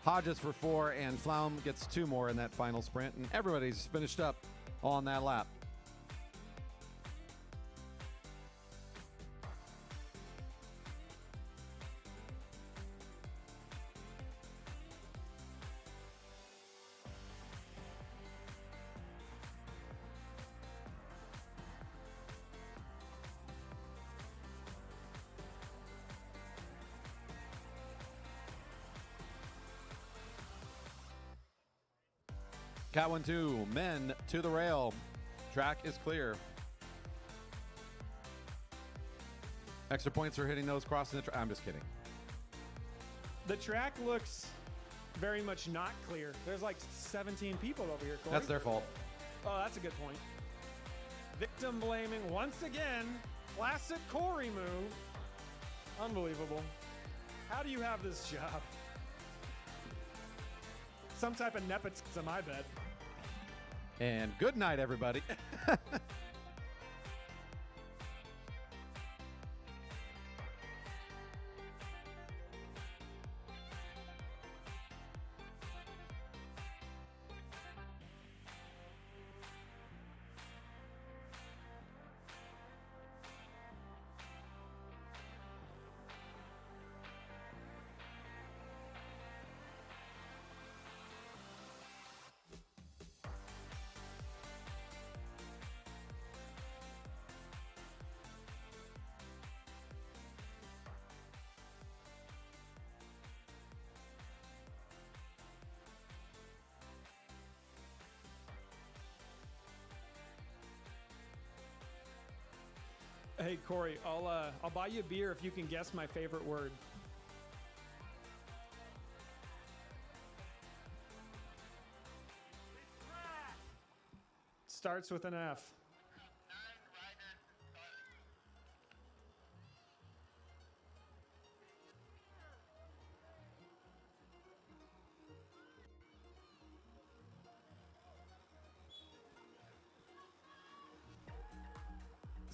Hodges for 4, and Flaum gets 2 more in that final sprint, and everybody's finished up on that lap. Cat 1-2, men to the rail. Track is clear. Extra points for hitting those crossing the track. I'm just kidding. The track looks very much not clear. There's like 17 people over here, Corey. That's their fault. Oh, that's a good point. Victim blaming once again. Classic Corey move. Unbelievable. How do you have this job? Some type of nepotism, I bet. And good night, everybody. Hey, Corey, I'll buy you a beer if you can guess my favorite word. Starts with an F.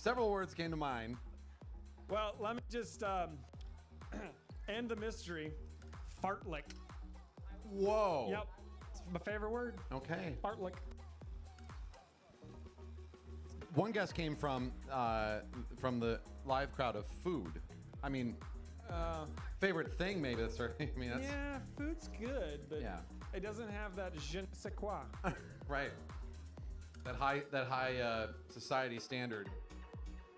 Several words came to mind. Well, let me just end the mystery. Fartlick. Whoa. Yep. It's my favorite word. Okay. Fartlick. One guess came from the live crowd of food. I mean, favorite thing maybe. That's I mean, that's Yeah, food's good, but Yeah. it doesn't have that je ne sais quoi. right. That high society standard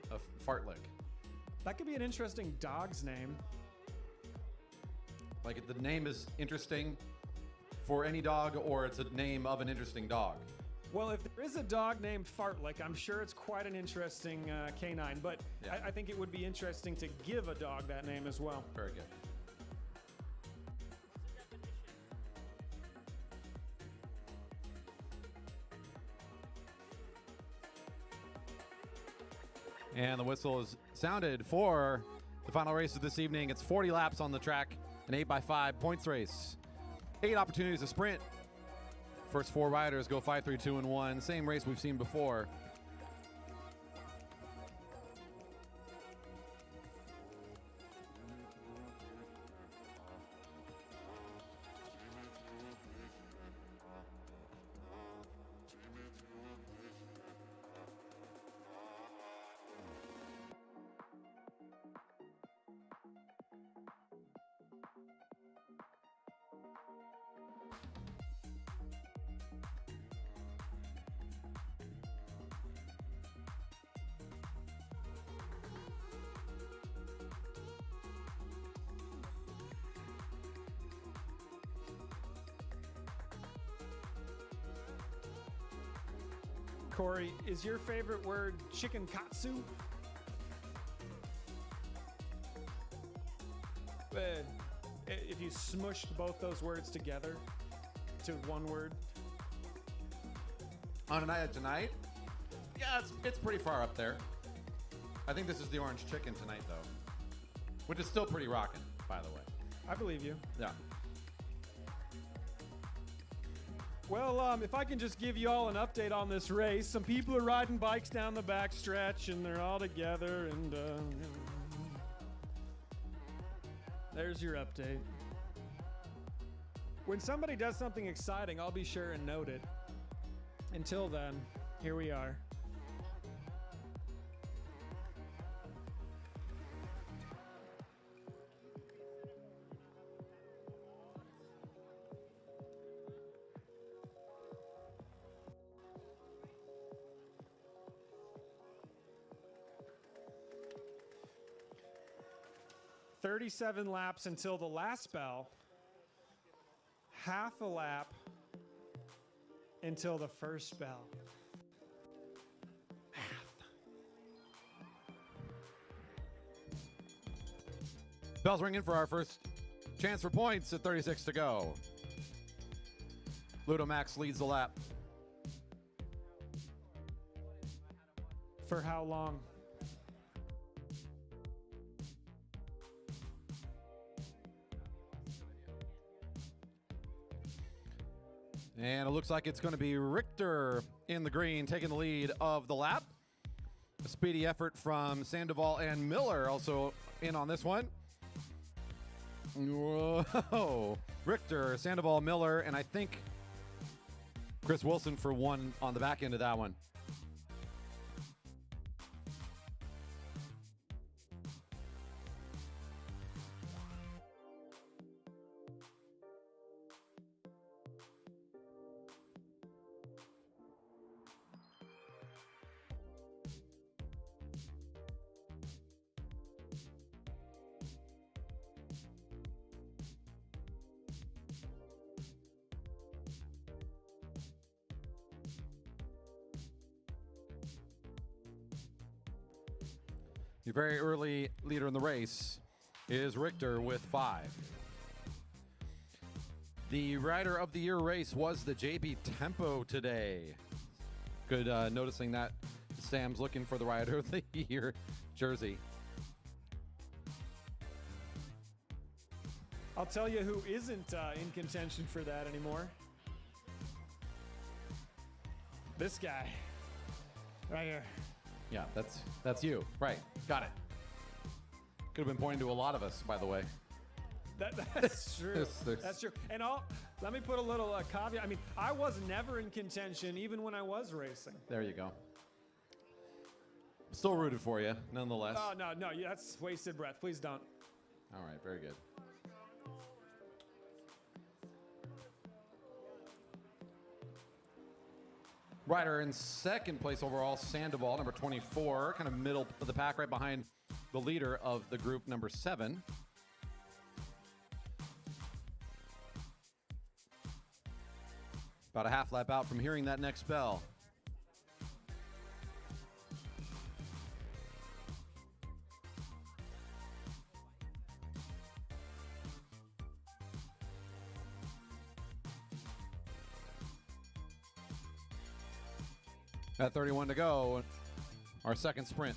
of fartlick. That could be an interesting dog's name. Like the name is interesting for any dog, or it's a name of an interesting dog. Well, if there is a dog named Fartlick, I'm sure it's quite an interesting canine, but Yeah. I think it would be interesting to give a dog that name as well. Very good. And the whistle is sounded for the final race of this evening. It's 40 laps on the track, an 8x5 points race. 8 opportunities to sprint. First 4 riders go 5, 3, 2, and 1. Same race we've seen before. Corey, is your favorite word chicken katsu? If you smushed both those words together to one word. On a night of tonight, yeah, it's pretty far up there. I think this is the orange chicken tonight, though, which is still pretty rocking, by the way. I believe you. Yeah. Well, if I can just give you all an update on this race, some people are riding bikes down the back stretch, and they're all together, and there's your update. When somebody does something exciting, I'll be sure and note it. Until then, here we are. "37 laps until the last bell. Half a lap until the first bell." Bell's ringing for our first chance for points at 36 to go. Ludo Max leads the lap. For how long? And it looks like it's going to be Richter in the green, taking the lead of the lap. A speedy effort from Sandoval and Miller also in on this one. Whoa. Richter, Sandoval, Miller, and I think Chris Wilson for one on the back end of that one. Your very early leader in the race is Richter with 5. The Rider of the Year race was the JB Tempo today. Good noticing that Sam's looking for the Rider of the Year jersey. I'll tell you who isn't in contention for that anymore. This guy right here. Yeah, that's you. Right. Got it. Could have been pointing to a lot of us, by the way. That's true. There's- That's true. And let me put a little caveat. I mean, I was never in contention, even when I was racing. There you go. Still rooted for you, nonetheless. Oh, no, that's wasted breath. Please don't. All right, very good. Rider in second place overall, Sandoval, number 24, kind of middle of the pack, right behind the leader of the group, number 7. About a half lap out from hearing that next bell. At 31 to go, our second sprint.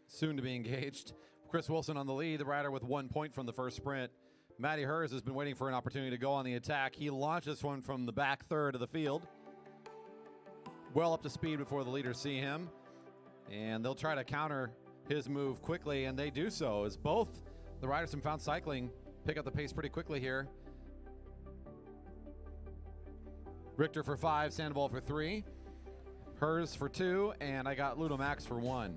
Soon to be engaged. Chris Wilson on the lead, the rider with 1 point from the first sprint. Matty Hers has been waiting for an opportunity to go on the attack. He launches one from the back third of the field. Well up to speed before the leaders see him. And they'll try to counter his move quickly, and they do so as both the riders from Found Cycling pick up the pace pretty quickly here. Richter for 5, Sandoval for 3, Hers for 2, and I got Ludo Max for 1.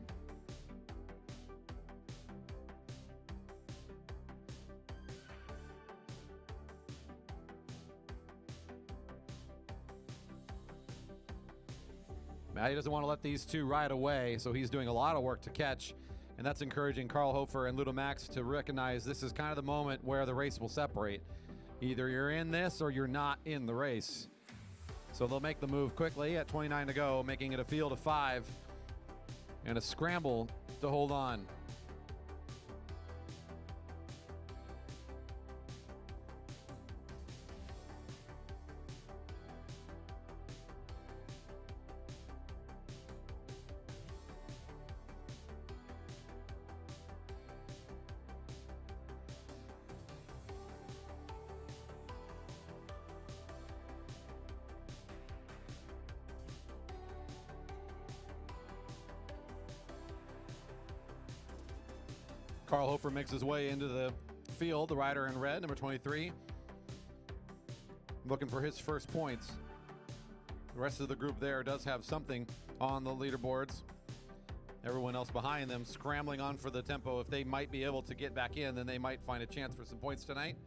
Matty doesn't want to let these two ride away, so he's doing a lot of work to catch, and that's encouraging Carl Hofer and Ludo Max to recognize this is kind of the moment where the race will separate. Either you're in this or you're not in the race. So they'll make the move quickly at 29 to go, making it a field of 5 and a scramble to hold on. Carl Hofer makes his way into the field, the rider in red, number 23. Looking for his first points. The rest of the group there does have something on the leaderboards. Everyone else behind them scrambling on for the tempo. If they might be able to get back in, then they might find a chance for some points tonight.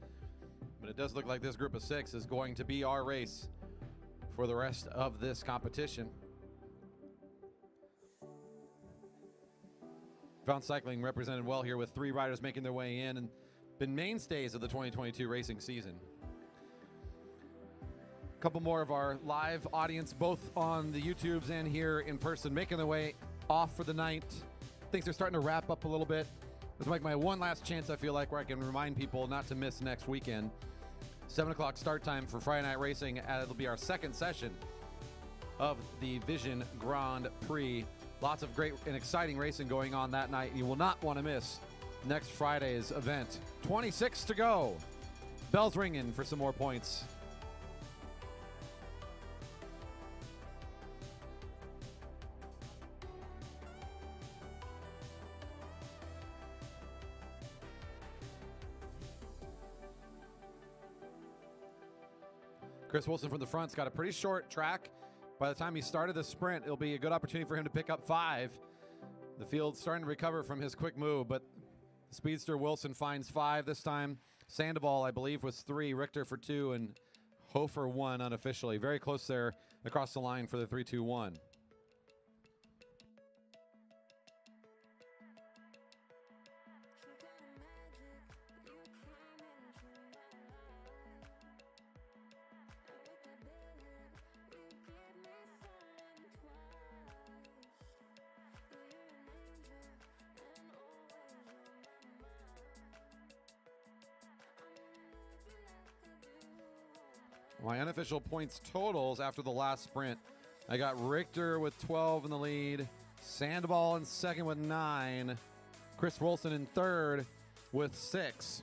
But it does look like this group of 6 is going to be our race for the rest of this competition. Found Cycling represented well here with 3 riders making their way in and been mainstays of the 2022 racing season. A couple more of our live audience, both on the YouTubes and here in person, making their way off for the night. Things are starting to wrap up a little bit. This is like my one last chance, I feel like, where I can remind people not to miss next weekend. 7 o'clock start time for Friday Night Racing. It'll be our second session of the Vision Grand Prix. Lots of great and exciting racing going on that night. You will not want to miss next Friday's event. 26 to go. Bells ringing for some more points. Chris Wilson from the front's got a pretty short track. By the time he started the sprint, it'll be a good opportunity for him to pick up 5. The field's starting to recover from his quick move, but speedster Wilson finds 5 this time. Sandoval, I believe, was 3, Richter for 2, and Hofer 1 unofficially. Very close there across the line for the 3-2-1. My unofficial points totals after the last sprint. I got Richter with 12 in the lead, Sandoval in second with 9, Chris Wilson in third with 6.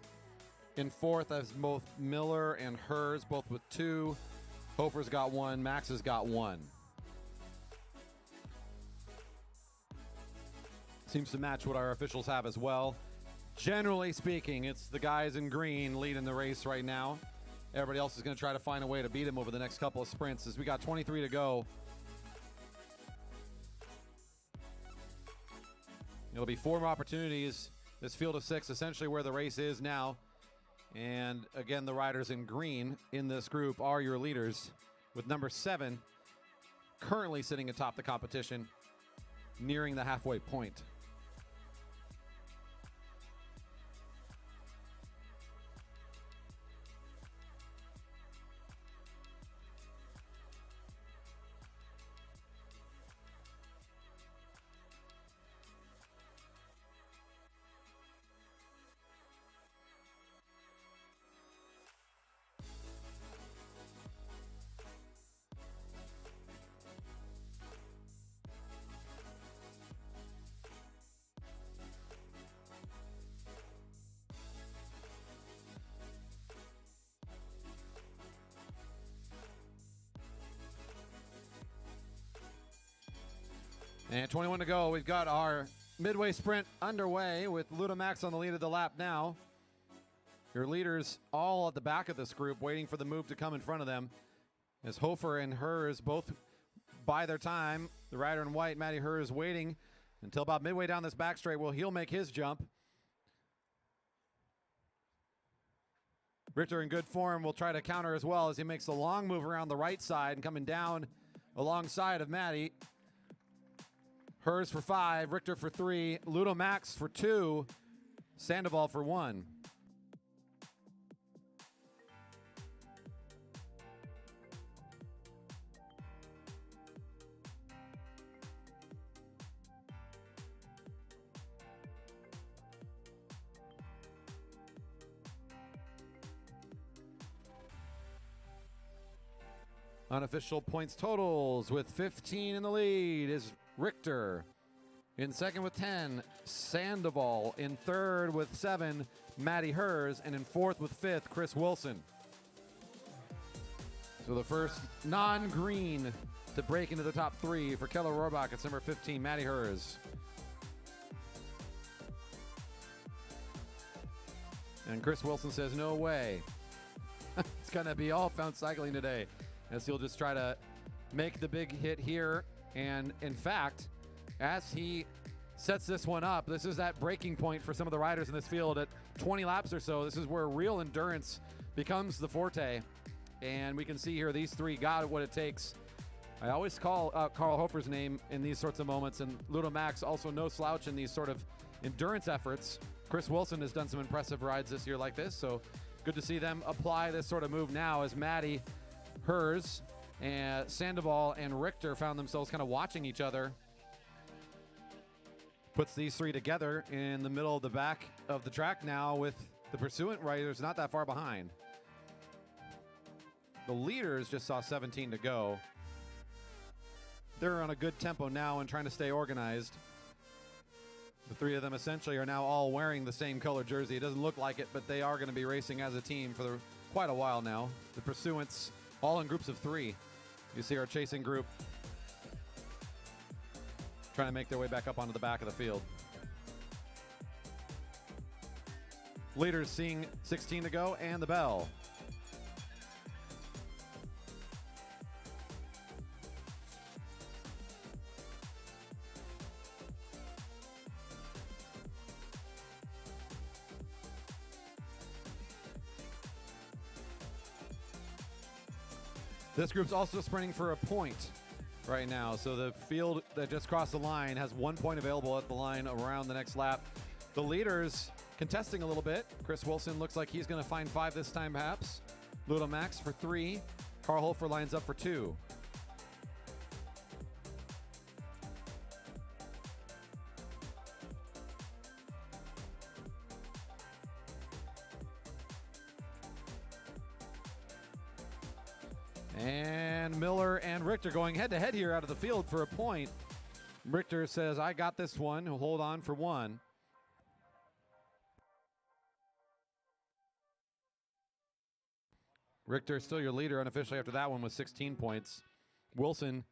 In fourth, as both Miller and Hers, both with 2. Hofer's got 1, Max has got 1. Seems to match what our officials have as well. Generally speaking, it's the guys in green leading the race right now. Everybody else is going to try to find a way to beat him over the next couple of sprints as we got 23 to go. It'll be 4 more opportunities. This field of 6, essentially where the race is now. And again, the riders in green in this group are your leaders, with number 7 currently sitting atop the competition, nearing the halfway point. And 21 to go. We've got our midway sprint underway with Ludomax on the lead of the lap now. Your leaders all at the back of this group waiting for the move to come in front of them. As Hofer and Hers both buy their time. The rider in white, Matty Hers, waiting until about midway down this back straight. Well, he'll make his jump. Richter in good form will try to counter as well as he makes a long move around the right side and coming down alongside of Matty. Hers for 5, Richter for 3, Ludomax for 2, Sandoval for 1. Unofficial points totals with 15 in the lead is Richter. In second with 10, Sandoval. In third with 7, Matty Hers. And in fourth with 5th, Chris Wilson. So the first non-green to break into the top 3 for Keller Rohrbach. It's number 15, Matty Hers. And Chris Wilson says, no way. It's going to be all found cycling today, as he'll just try to make the big hit here. And in fact, as he sets this one up, this is that breaking point for some of the riders in this field at 20 laps or so. This is where real endurance becomes the forte. And we can see here these 3 got what it takes. I always call Carl Hofer's name in these sorts of moments, and Ludomax also no slouch in these sort of endurance efforts. Chris Wilson has done some impressive rides this year like this, so good to see them apply this sort of move now as Matty Hers and Sandoval and Richter found themselves kind of watching each other. Puts these 3 together in the middle of the back of the track now, with the pursuant riders not that far behind. The leaders just saw 17 to go. They're on a good tempo now and trying to stay organized. The 3 of them essentially are now all wearing the same color jersey. It doesn't look like it, but they are going to be racing as a team for quite a while now. The pursuants all in groups of 3. You see our chasing group trying to make their way back up onto the back of the field. Leaders seeing 16 to go and the bell. This group's also sprinting for a point right now. So the field that just crossed the line has 1 point available at the line around the next lap. The leaders contesting a little bit. Chris Wilson looks like he's going to find 5 this time perhaps. Ludomax for 3. Carl Hofer lines up for 2. And Miller and Richter going head-to-head here out of the field for a point. Richter says, I got this one. He'll hold on for 1. Richter still your leader unofficially after that one with 16 points. Wilson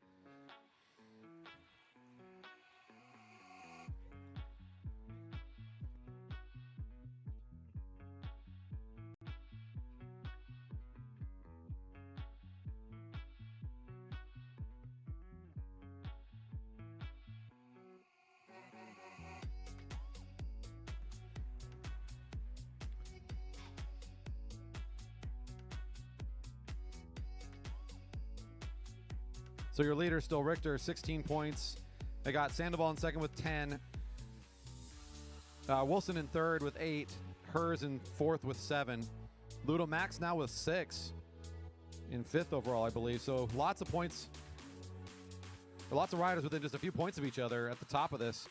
So your leader still Richter, 16 points. They got Sandoval in second with 10. Wilson in third with 8. Hers in fourth with 7. Ludo Max now with 6. In fifth overall, I believe. So lots of points. Lots of riders within just a few points of each other at the top of this.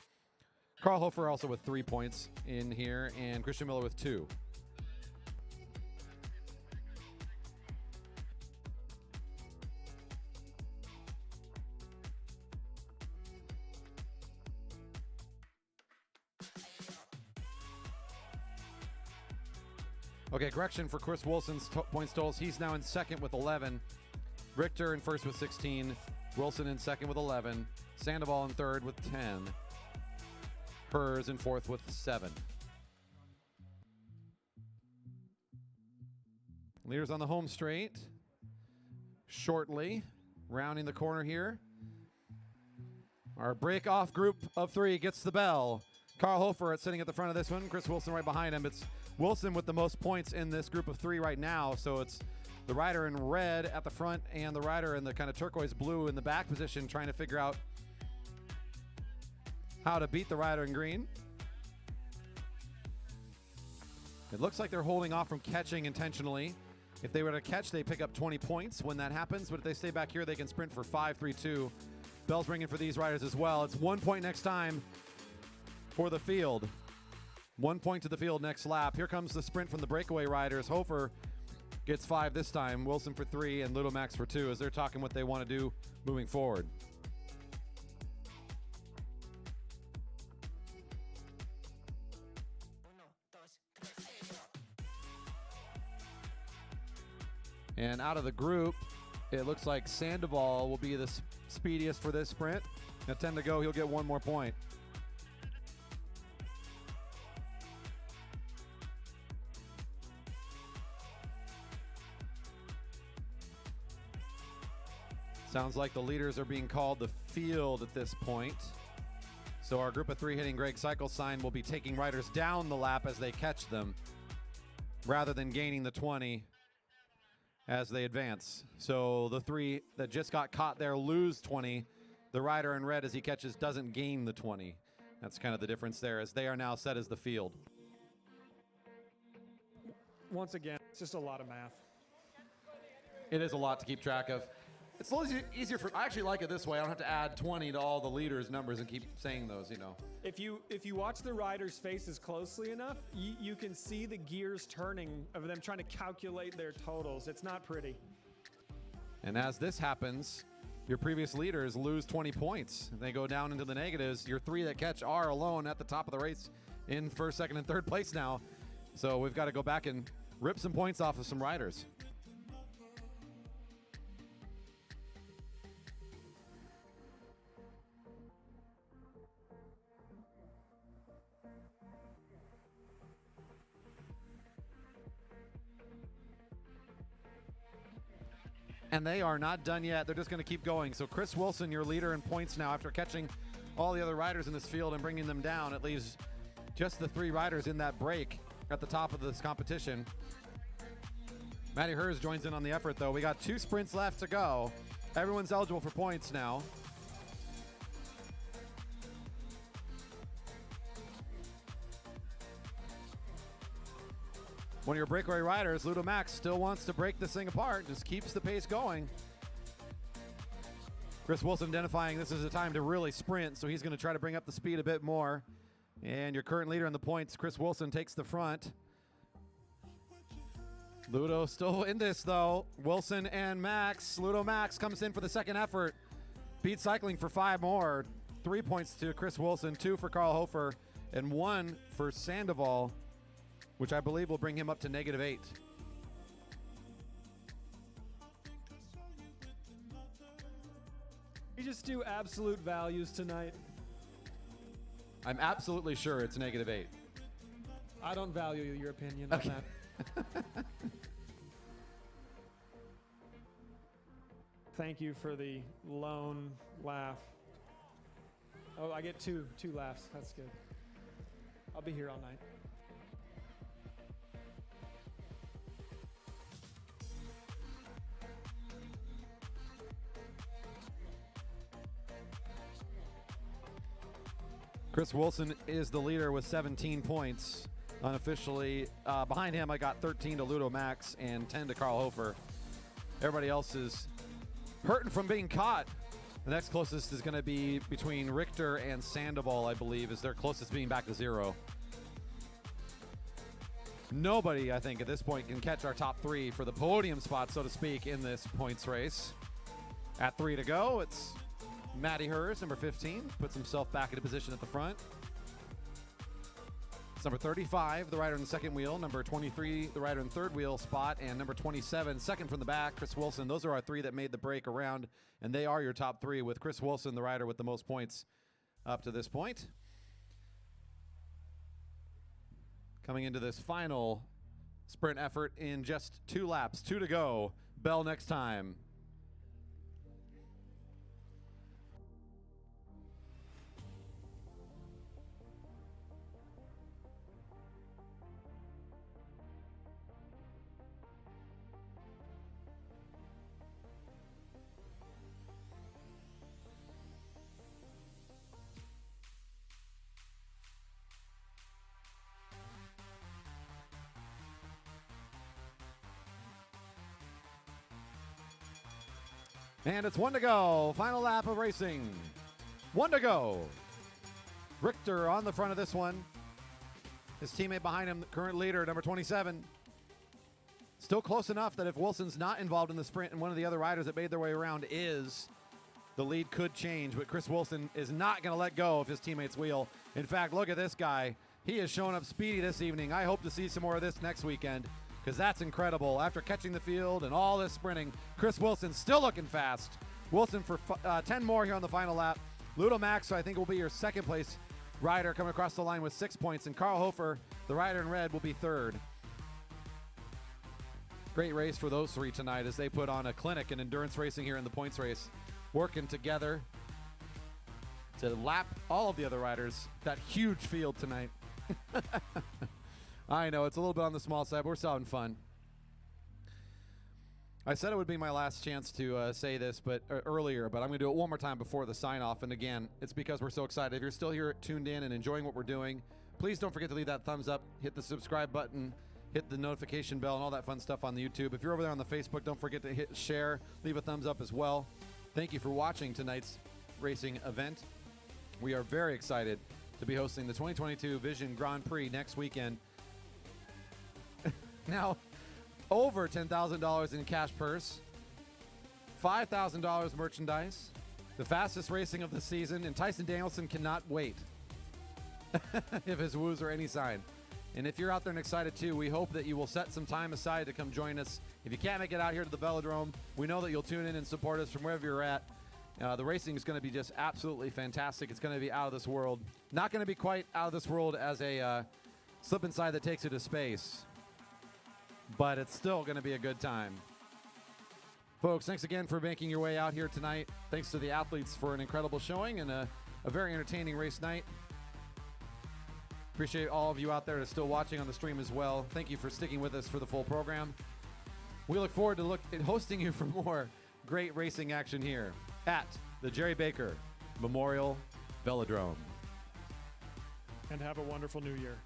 Carl Hofer also with 3 points in here, and Christian Miller with 2. Okay, correction for Chris Wilson's points totals. He's now in second with 11. Richter in first with 16. Wilson in second with 11. Sandoval in third with 10. Hers in fourth with 7. Leaders on the home straight. Shortly, rounding the corner here. Our break-off group of 3 gets the bell. Carl Hofer sitting at the front of this one. Chris Wilson right behind him. It's Wilson with the most points in this group of 3 right now. So it's the rider in red at the front and the rider in the kind of turquoise blue in the back position trying to figure out how to beat the rider in green. It looks like they're holding off from catching intentionally. If they were to catch, they pick up 20 points when that happens. But if they stay back here, they can sprint for 5-3-2. Bell's ringing for these riders as well. It's 1 point next time for the field. 1 point to the field next lap. Here comes the sprint from the breakaway riders. Hofer gets 5 this time. Wilson for 3 and Ludo Max for 2 as they're talking what they want to do moving forward. And out of the group, it looks like Sandoval will be the speediest for this sprint. At 10 to go, he'll get 1 more point. Sounds like the leaders are being called the field at this point. So our group of 3 hitting Greg Cycle sign will be taking riders down the lap as they catch them, rather than gaining the 20 as they advance. So the 3 that just got caught there lose 20. The rider in red as he catches doesn't gain the 20. That's kind of the difference there as they are now set as the field. Once again, it's just a lot of math. It is a lot to keep track of. It's a little easier for, I actually like it this way. I don't have to add 20 to all the leaders' numbers and keep saying those, you know. If you watch the riders' faces closely enough, you can see the gears turning of them trying to calculate their totals. It's not pretty. And as this happens, your previous leaders lose 20 points. They go down into the negatives. Your 3 that catch are alone at the top of the race in first, second, and third place now. So we've got to go back and rip some points off of some riders. And they are not done yet. They're just going to keep going. So Chris Wilson, your leader in points now after catching all the other riders in this field and bringing them down. It leaves just the 3 riders in that break at the top of this competition. Matty Hers joins in on the effort, though. We got 2 sprints left to go. Everyone's eligible for points now. One of your breakaway riders, Ludo Max, still wants to break this thing apart, just keeps the pace going. Chris Wilson identifying this is a time to really sprint, so he's going to try to bring up the speed a bit more. And your current leader in the points, Chris Wilson, takes the front. Ludo still in this, though. Wilson and Max. Ludo Max comes in for the second effort. Beats cycling for 5 more. 3 points to Chris Wilson, 2 for Carl Hofer, and 1 for Sandoval, which I believe will bring him up to -8. We just do absolute values tonight. I'm absolutely sure it's -8. I don't value your opinion Okay. on that. Thank you for the lone laugh. Oh, I get two laughs. That's good. I'll be here all night. Chris Wilson is the leader with 17 points unofficially. Behind him, I got 13 to Ludo Max and 10 to Carl Hofer. Everybody else is hurting from being caught. The next closest is going to be between Richter and Sandoval, I believe, is their closest being back to 0. Nobody, I think, at this point can catch our top 3 for the podium spot, so to speak, in this points race. At 3 to go, it's Matty Hers, number 15, puts himself back into position at the front. It's number 35, the rider in the second wheel. Number 23, the rider in the third wheel spot. And number 27, second from the back, Chris Wilson. Those are our 3 that made the break around, and they are your top 3 with Chris Wilson, the rider with the most points up to this point. Coming into this final sprint effort in just 2 laps, 2 to go. Bell next time. And it's 1 to go. Final lap of racing. 1 to go. Richter on the front of this one. His teammate behind him, the current leader, number 27. Still close enough that if Wilson's not involved in the sprint and one of the other riders that made their way around is, the lead could change. But Chris Wilson is not going to let go of his teammate's wheel. In fact, look at this guy. He has shown up speedy this evening. I hope to see some more of this next weekend, because that's incredible. After catching the field and all this sprinting, Chris Wilson still looking fast. Wilson for 10 more here on the final lap. Ludo Max, I think, will be your second place rider coming across the line with 6 points. And Carl Hofer, the rider in red, will be third. Great race for those 3 tonight as they put on a clinic in endurance racing here in the points race, working together to lap all of the other riders. That huge field tonight. I know, it's a little bit on the small side, but we're still having fun. I said it would be my last chance to say this earlier, but I'm going to do it one more time before the sign-off. And again, it's because we're so excited. If you're still here tuned in and enjoying what we're doing, please don't forget to leave that thumbs up, hit the subscribe button, hit the notification bell, and all that fun stuff on the YouTube. If you're over there on the Facebook, don't forget to hit share, leave a thumbs up as well. Thank you for watching tonight's racing event. We are very excited to be hosting the 2022 Vision Grand Prix next weekend. Now, over $10,000 in cash purse, $5,000 merchandise, the fastest racing of the season, and Tyson Danielson cannot wait if his woos are any sign. And if you're out there and excited too, we hope that you will set some time aside to come join us. If you can't make it out here to the Velodrome, we know that you'll tune in and support us from wherever you're at. The racing is going to be just absolutely fantastic. It's going to be out of this world. Not going to be quite out of this world as a slip and slide that takes you to space, but it's still going to be a good time. Folks, thanks again for making your way out here tonight. Thanks to the athletes for an incredible showing and a very entertaining race night. Appreciate all of you out there that are still watching on the stream as well. Thank you for sticking with us for the full program. We look forward to hosting you for more great racing action here at the Jerry Baker Memorial Velodrome. And have a wonderful new year.